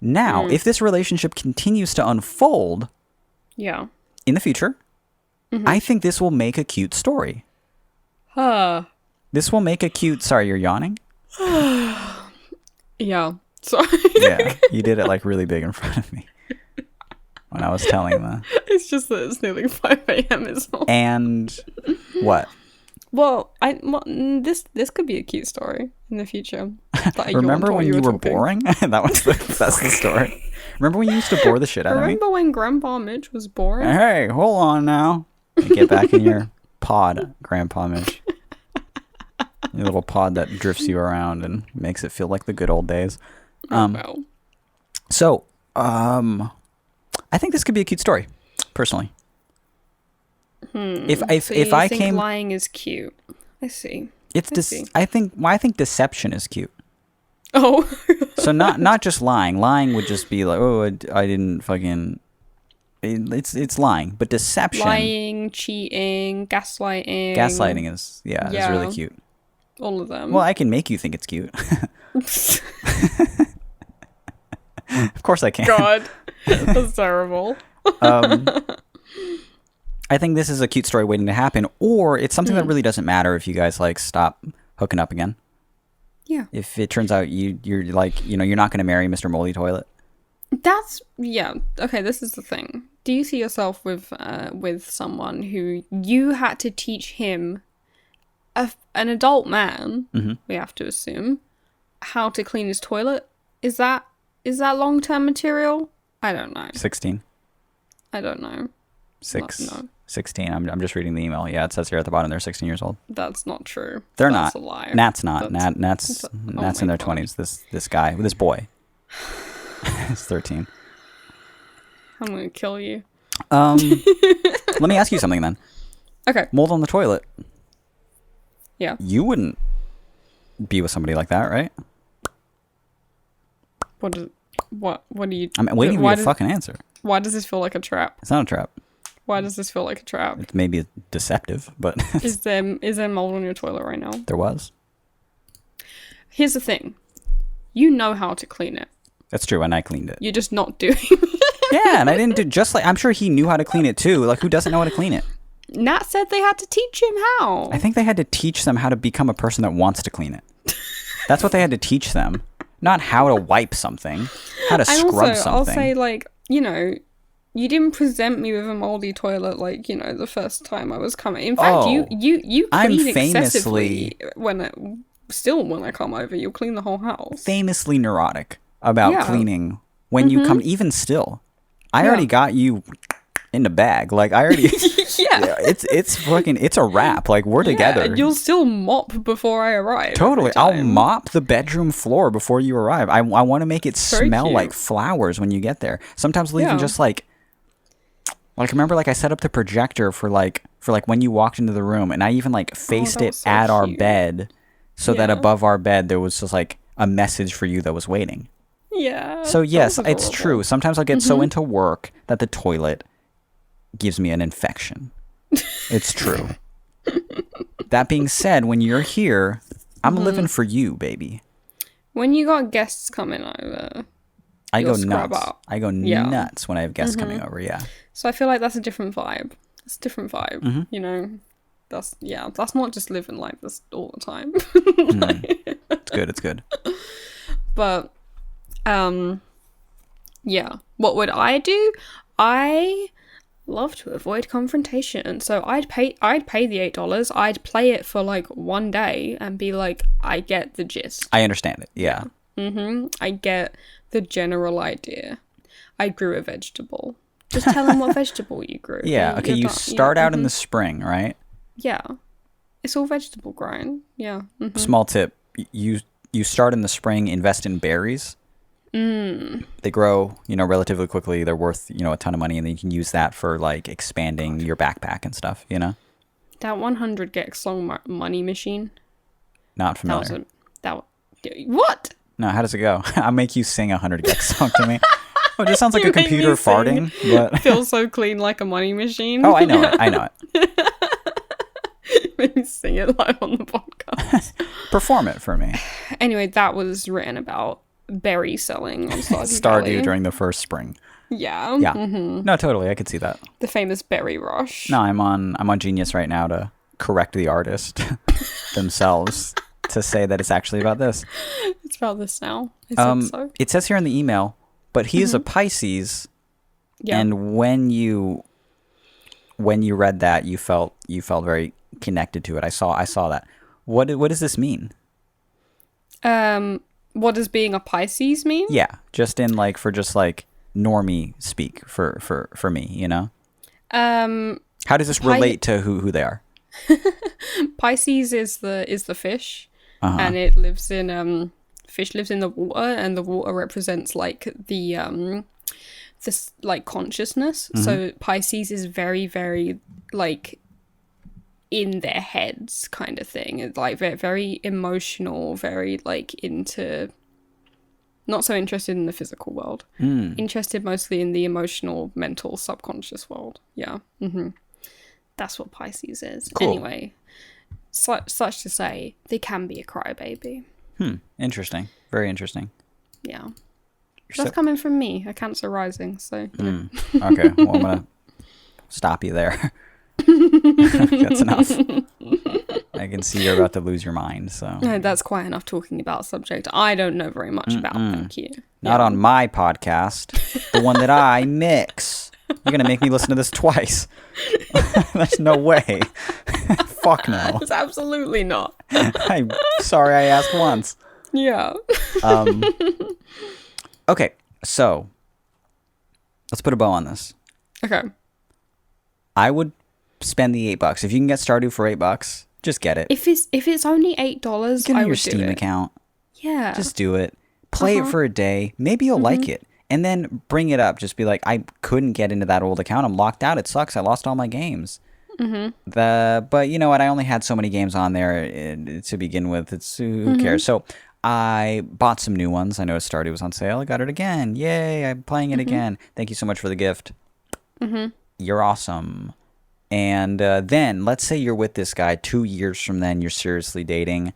Now, if this relationship continues to unfold in the future, I think this will make a cute story. This will make a cute... Sorry, you're yawning? Yeah. Sorry. Yeah, you did it like really big in front of me when I was telling the... It's just that it's nearly 5 a.m. is all. And what? Well, this could be a cute story in the future. Remember when you were boring? That's the story. Remember when you used to bore the shit out of me? Remember when Grandpa Mitch was boring? Hey, hold on now. Get back in your pod, Grandpa Mitch. Your little pod that drifts you around and makes it feel like the good old days. So, I think this could be a cute story, personally. If I think lying is cute. I see. I think deception is cute. Oh. So not just lying. Lying would just be like, oh, I didn't fucking. It's lying, but deception. Lying, cheating, gaslighting. Gaslighting is really cute. All of them. Well, I can make you think it's cute. Of course I can. God, that's terrible. I think this is a cute story waiting to happen, or it's something that really doesn't matter if you guys like stop hooking up again. Yeah. If it turns out you're like, you're not going to marry Mr. Moldy Toilet. Okay, this is the thing. Do you see yourself with someone who you had to teach him, an adult man, we have to assume, how to clean his toilet? Is that long-term material? I don't know. 16. I don't know. 16. I'm just reading the email. Yeah, it says here at the bottom they're 16 years old. That's not true. They're That's not. A lie. Nat's not. Nat's in their 20s. This boy. He's 13. I'm gonna kill you. Let me ask you something then. Okay. Mold on the toilet. Yeah. You wouldn't be with somebody like that, right? What do you... I'm waiting for you to fucking answer. Why does this feel like a trap? It's not a trap. Why does this feel like a trap? It's maybe deceptive, but... Is there mold on your toilet right now? There was. Here's the thing. You know how to clean it. That's true, and I cleaned it. You're just not doing it. Yeah, and I didn't do just like... I'm sure he knew how to clean it too. Like, who doesn't know how to clean it? Nat said they had to teach him how. I think they had to teach them how to become a person that wants to clean it. That's what they had to teach them. Not how to wipe something. How to scrub something. I'll say, like, you didn't present me with a moldy toilet, like, the first time I was coming. In fact, you clean excessively when I come over. You'll clean the whole house. Famously neurotic about cleaning when you come. Even still, I already got you in the bag. Like, I already... it's a wrap. Like, we're together. And you'll still mop before I arrive. Totally. I'll mop the bedroom floor before you arrive. I want to make it smell like flowers when you get there. Sometimes we'll even just like remember, like, I set up the projector for when you walked into the room, and I even like faced it so at our bed so that above our bed there was just like a message for you that was waiting. Yeah. So yes, it's true. Sometimes I'll get so into work that the toilet gives me an infection. It's true. That being said, when you're here, I'm living for you, baby. When you got guests coming over, I go nuts. I go nuts when I have guests coming over. Yeah. So I feel like that's a different vibe. It's a different vibe. That's not just living like this all the time. It's good. But what would I do? I love to avoid confrontation, so I'd pay the $8. I'd play it for like one day and be like, I get the gist. I understand it. Yeah. I get the general idea. I grew a vegetable. Just tell them what vegetable you grew. Yeah. Okay. You start out in the spring, right? Yeah. It's all vegetable growing. Yeah. Small tip: you you start in the spring, invest in berries. They grow, relatively quickly. They're worth, a ton of money, and then you can use that for like expanding your backpack and stuff, That 100 Gex long money machine. Not familiar. What? No, how does it go? I'll make you sing 100 Gex song to me. Oh, it just sounds like a computer farting, but feels so clean like a money machine. Oh, I know it. Maybe sing it live on the podcast. Perform it for me. Anyway, that was written about berry selling on Stardew Stardew during the first spring. Yeah. Yeah. No, totally. I could see that. The famous berry rush. No, I'm on Genius right now to correct the artist themselves to say that it's actually about this. It's about this now. So. It says here in the email, but he is a Pisces. Yeah. And when you read that, you felt very connected to it. I saw that. What does this mean? What does being a Pisces mean? Yeah, just in like for just like normie speak for me, How does this relate to who they are? Pisces is the fish, and it lives in fish lives in the water, and the water represents like the this like consciousness. So Pisces is very, very like in their heads kind of thing. It's like very, very emotional, very like into, not so interested in the physical world, interested mostly in the emotional, mental, subconscious world. Yeah. That's what Pisces is. Cool. Anyway, such to say, they can be a crybaby. Interesting. Very interesting. Yeah. That's coming from me, a Cancer rising, so. Okay, well, I'm going to stop you there. That's enough. I can see you're about to lose your mind, so. No, that's quite enough talking about a subject I don't know very much about, thank you. Not on my podcast, the one that I mix. You're going to make me listen to this twice. There's no way. Fuck no. It's absolutely not. I'm sorry I asked once. Yeah. Okay, so let's put a bow on this. Okay. I would spend the $8 if you can get Stardew for $8. Just get it. If it's only $8, get your Steam account. Yeah. Just do it. Play it for a day. Maybe you'll like it, and then bring it up. Just be like, I couldn't get into that old account. I'm locked out. It sucks. I lost all my games. But you know what? I only had so many games on there to begin with. Who cares? So I bought some new ones. I noticed Stardew was on sale. I got it again. Yay! I'm playing it again. Thank you so much for the gift. You're awesome. And then let's say you're with this guy 2 years from then. You're seriously dating.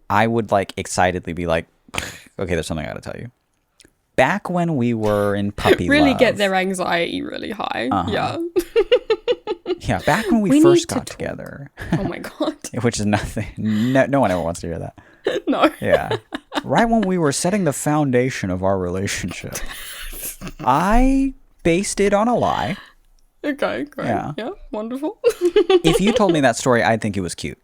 I would like excitedly be like, okay, there's something I got to tell you. Back when we were in puppy really love, get their anxiety really high. Yeah. Yeah, back when we first got together. Oh my god. Which is nothing. No one ever wants to hear that. No. Yeah. Right when we were setting the foundation of our relationship, I based it on a lie. Okay, great. Yeah, wonderful. If you told me that story, I'd think it was cute.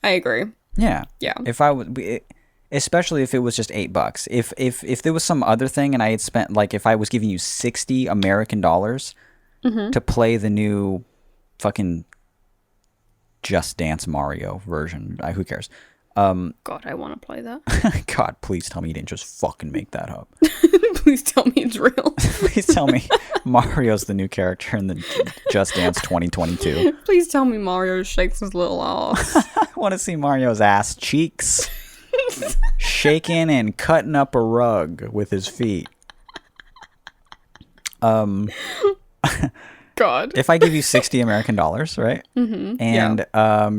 I agree. Yeah. Yeah. If I would, especially if it was just $8. If there was some other thing and I had spent, like, if I was giving you $60 American dollars to play the new fucking Just Dance Mario version, who cares? God, I want to play that. God, please tell me you didn't just fucking make that up. Please tell me it's real. Please tell me Mario's the new character in the Just Dance 2022. Please tell me Mario shakes his little ass. I want to see Mario's ass cheeks shaking and cutting up a rug with his feet. God. If I give you $60 American dollars, right? And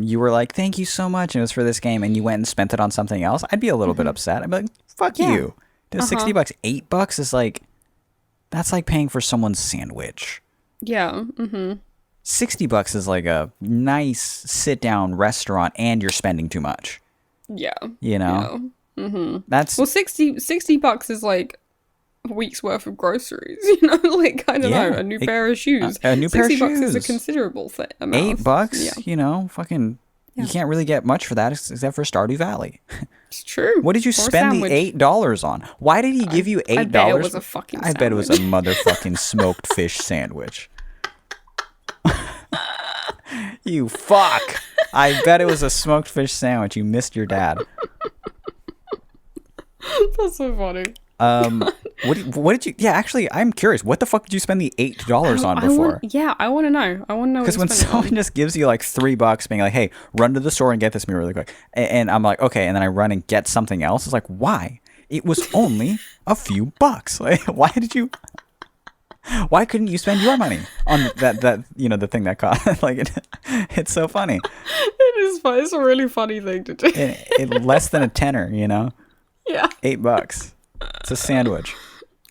you were like, thank you so much, and it was for this game, and you went and spent it on something else, I'd be a little bit upset. I'd be like, fuck you. Dude, $60, $8 is like, that's like paying for someone's sandwich. Yeah. $60 is like a nice sit-down restaurant, and you're spending too much. Yeah. You know? Yeah. That's... Well, $60 is like a week's worth of groceries, you know? Like, I don't know, a new pair of shoes. A new pair of shoes. $60 is a considerable amount. $8, you know, fucking... You can't really get much for that except for Stardew Valley. It's true. What did you spend the $8 on? Why did he give you $8? I bet it was a fucking sandwich. I bet it was a motherfucking smoked fish sandwich. You fuck. I bet it was a smoked fish sandwich. You missed your dad. That's so funny. What did you? Yeah, actually, I'm curious. What the fuck did you spend the $8 on before? I want to know. I want to know. Because when someone just gives you like $3, being like, "Hey, run to the store and get this me really quick," and I'm like, "Okay," and then I run and get something else. It's like, why? It was only a few bucks. Like, why did you? Why couldn't you spend your money on that the thing that cost like it's so funny. It is fun. It's a really funny thing to do. It less than a tenner, Yeah. $8. It's a sandwich.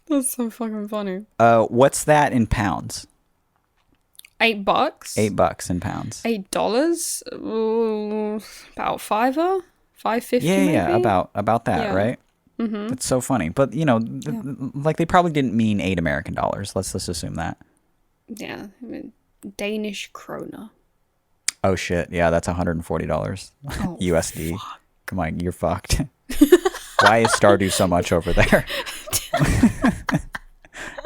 That's so fucking funny. What's that in pounds? $8. $8 in pounds. $8. About $5.50. Yeah, maybe? about that, Yeah. right? Mm-hmm. It's so funny, but like they probably didn't mean $8 American. Let's assume that. Yeah, I mean, Danish krona. Oh shit! Yeah, that's $140 USD. Fuck. Come on, you're fucked. Why is Stardew so much over there?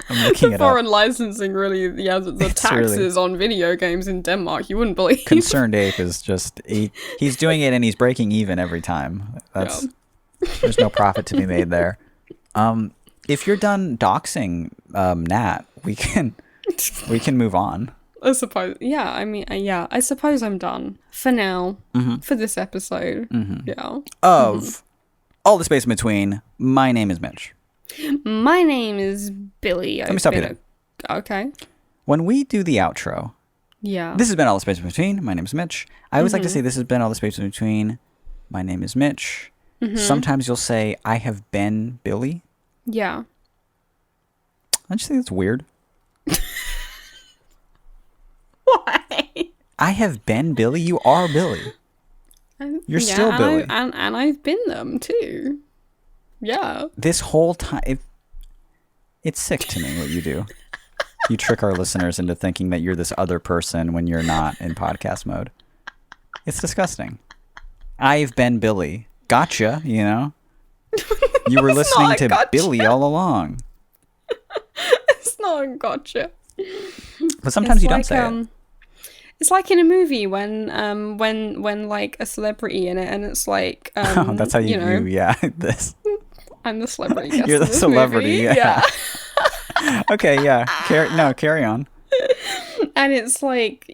I'm looking it up. Foreign licensing really, the taxes on video games in Denmark, you wouldn't believe. Concerned Ape is just he's doing it and he's breaking even every time. There's no profit to be made there. If you're done doxing Nat, we can move on. I suppose. Yeah, I mean, I suppose I'm done for now for this episode. Mm-hmm. Yeah. Of all the space in between, my name is Mitch. My name is Billy. Let me stop you there. Okay. When we do the outro, this has been all the space in between. My name is Mitch. I always like to say this has been all the space in between. My name is Mitch. Mm-hmm. Sometimes you'll say, I have been Billy. Yeah. I just think it's weird. Why? I have been Billy. You are Billy. You're still Billy. And I've been them too. Yeah. This whole time, it's sick to me what you do. You trick our listeners into thinking that you're this other person when you're not in podcast mode. It's disgusting. I've been Billy. Gotcha, You were listening to gotcha. Billy all along. It's not a gotcha. But sometimes you don't say it. It's like in a movie when like a celebrity in it, and it's like that's how you this. I'm the celebrity. Guest You're the in this celebrity. Movie. Yeah. Okay. Yeah. Carry on. And it's like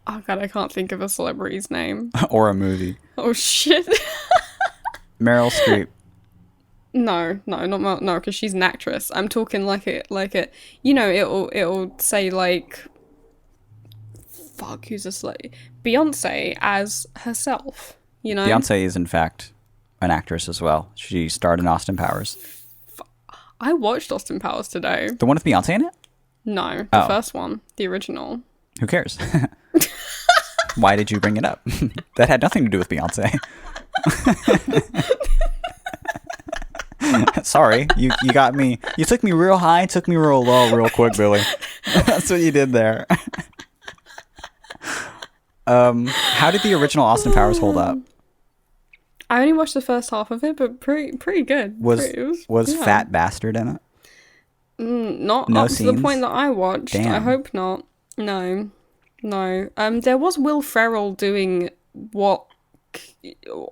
oh god, I can't think of a celebrity's name or a movie. Oh shit. Meryl Streep. No, because she's an actress. I'm talking like it. It'll say like. Fuck, who's this lady? Beyonce as herself, Beyonce is, in fact, an actress as well. She starred in Austin Powers. I watched Austin Powers today. The one with Beyonce in it? No, the first one. The original. Who cares? Why did you bring it up? That had nothing to do with Beyonce. Sorry, you got me. You took me real high, took me real low, real quick, Billy. That's what you did there. How did the original Austin Powers hold up? I only watched the first half of it, but pretty good. Was Fat Bastard in it? Not no up scenes? To the point that I watched. Damn. I hope not. No. There was Will Ferrell doing what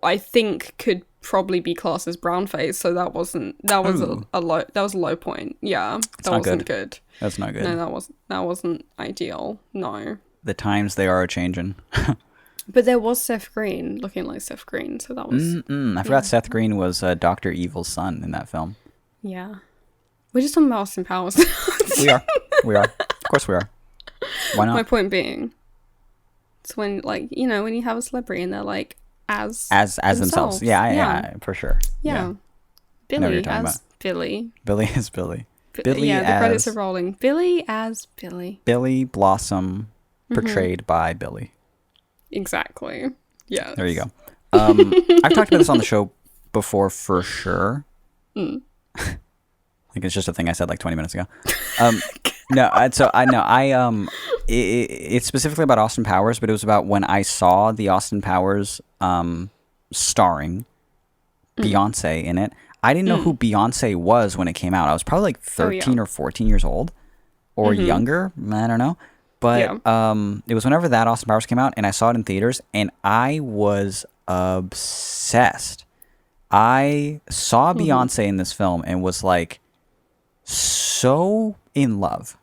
I think could probably be classed as brownface, so that was a low point. Yeah, that wasn't good. That's not good. No, that wasn't ideal. No. The times they are a-changing. But there was Seth Green looking like Seth Green, so that was... I forgot Seth Green was Dr. Evil's son in that film. Yeah. We're just on Austin Powers. We are. Of course we are. Why not? My point being, it's when, like, when you have a celebrity and they're like, as themselves. Yeah, for sure. Yeah. Billy as Billy. Billy as Billy. Billy the as... credits are rolling. Billy as Billy. Billy Blossom, portrayed by Billy. Exactly. Yeah. There you go. I've talked about this on the show before for sure. I think it's just a thing I said like 20 minutes ago. It's specifically about Austin Powers, but it was about when I saw the Austin Powers starring Beyonce in it. I didn't know who Beyonce was when it came out. I was probably like 13 or 14 years old or younger. I don't know. But it was whenever that Austin Powers came out, and I saw it in theaters, and I was obsessed. I saw Beyonce in this film and was like so in love.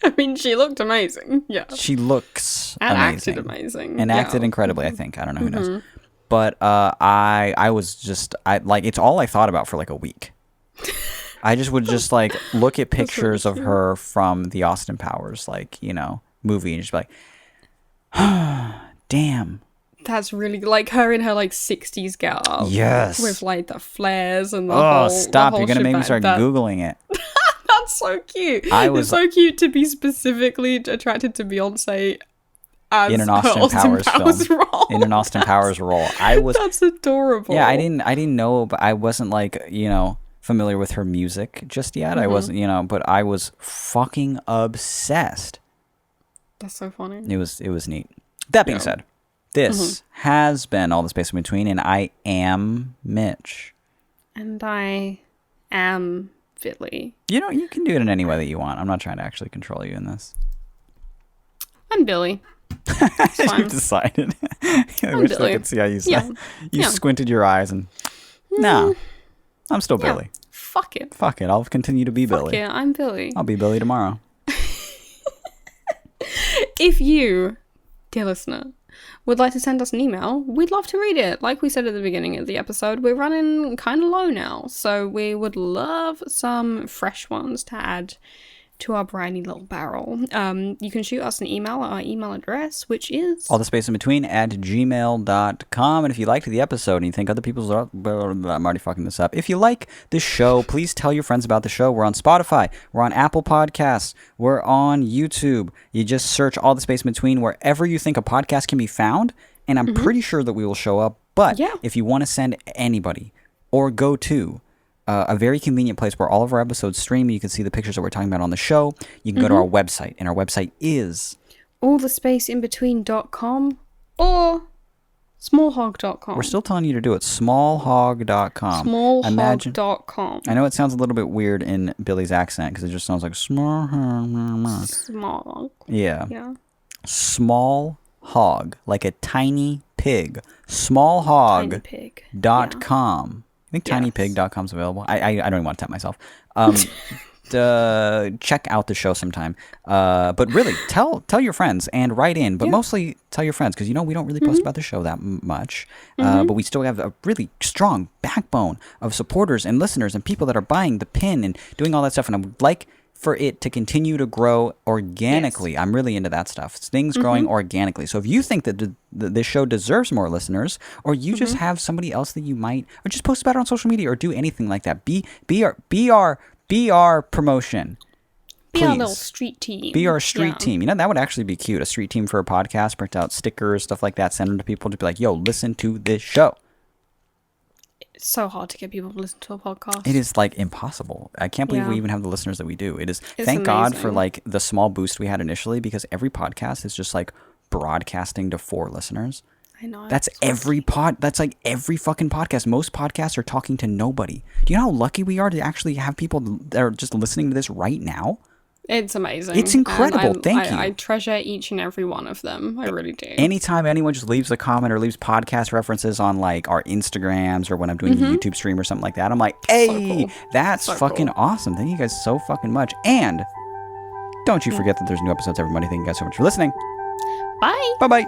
I mean, she looked amazing. Yeah. She looks And amazing. acted amazing. And yeah. acted incredibly, I think. I don't know who knows. But I was just like it's all I thought about for like a week. I just would just like look at pictures of her from the Austin Powers movie and just be like, damn. That's really like her in her like 60s get up. Yes. With like the flares and the Oh, whole stop. the whole You're going to make me shebang. start Googling it. That's so cute. It's so cute to be specifically attracted to Beyonce as in an her Austin Powers film. role. In an Austin Powers role. That's adorable. Yeah, I didn't know, but I wasn't like, familiar with her music just yet. I wasn't, but I was fucking obsessed. That's so funny. It was neat. That being said, this has been All the Space in Between, and I am Mitch. And I am Billy. You can do it in any way that you want. I'm not trying to actually control you in this. I'm Billy. You've decided. I wish I could see how you squinted your eyes and no, I'm still Billy. Fuck it. Fuck it. I'll continue to be Billy. Yeah, I'm Billy. I'll be Billy tomorrow. If you, dear listener, would like to send us an email, we'd love to read it. Like we said at the beginning of the episode, we're running kind of low now, so we would love some fresh ones to add to our briny little barrel. You can shoot us an email at our email address, which is allthespaceInbetween@gmail.com. And if you liked the episode and you think other people's are, I'm already fucking this up. If you like the show, please tell your friends about the show. We're on Spotify. We're on Apple Podcasts. We're on YouTube. You just search All the Space in Between wherever you think a podcast can be found, and I'm pretty sure that we will show up. But if you want to send anybody or go to a very convenient place where all of our episodes stream, you can see the pictures that we're talking about on the show. You can go to our website, and our website is allthespaceinbetween.com or smallhog.com. We're still telling you to do it. Smallhog.com. Smallhog.com. I know it sounds a little bit weird in Billy's accent because it just sounds like small. Small. Yeah. Small hog, like a tiny pig. Smallhog.com. I think tinypig.com is available. I don't even want to tap myself. Check out the show sometime. But really, tell your friends and write in. But mostly tell your friends because, we don't really post about the show that much. But we still have a really strong backbone of supporters and listeners and people that are buying the pin and doing all that stuff. And I would like for it to continue to grow organically. I'm really into that stuff. It's things growing organically. So if you think that this show deserves more listeners, or you just have somebody else that you might, or just post about it on social media, or do anything like that, be our promotion. Be our little street team. Be our street team. That would actually be cute. A street team for a podcast, print out stickers, stuff like that, send them to people to be like, yo, listen to this show. It's so hard to get people to listen to a podcast. It is like impossible. I can't believe we even have the listeners that we do. It's thank amazing. God for like the small boost we had initially, because every podcast is just like broadcasting to 4 listeners. I know. That's every that's like every fucking podcast. Most podcasts are talking to nobody. Do you know how lucky we are to actually have people that are just listening to this right now? It's amazing. It's incredible. Thank you. I treasure each and every one of them. I really do. Anytime anyone just leaves a comment or leaves podcast references on like our Instagrams or when I'm doing a YouTube stream or something like that, I'm like, hey, So cool. that's So fucking cool. awesome. Thank you guys so fucking much. And don't you forget that there's new episodes every Monday. Thank you guys so much for listening. Bye. Bye-bye.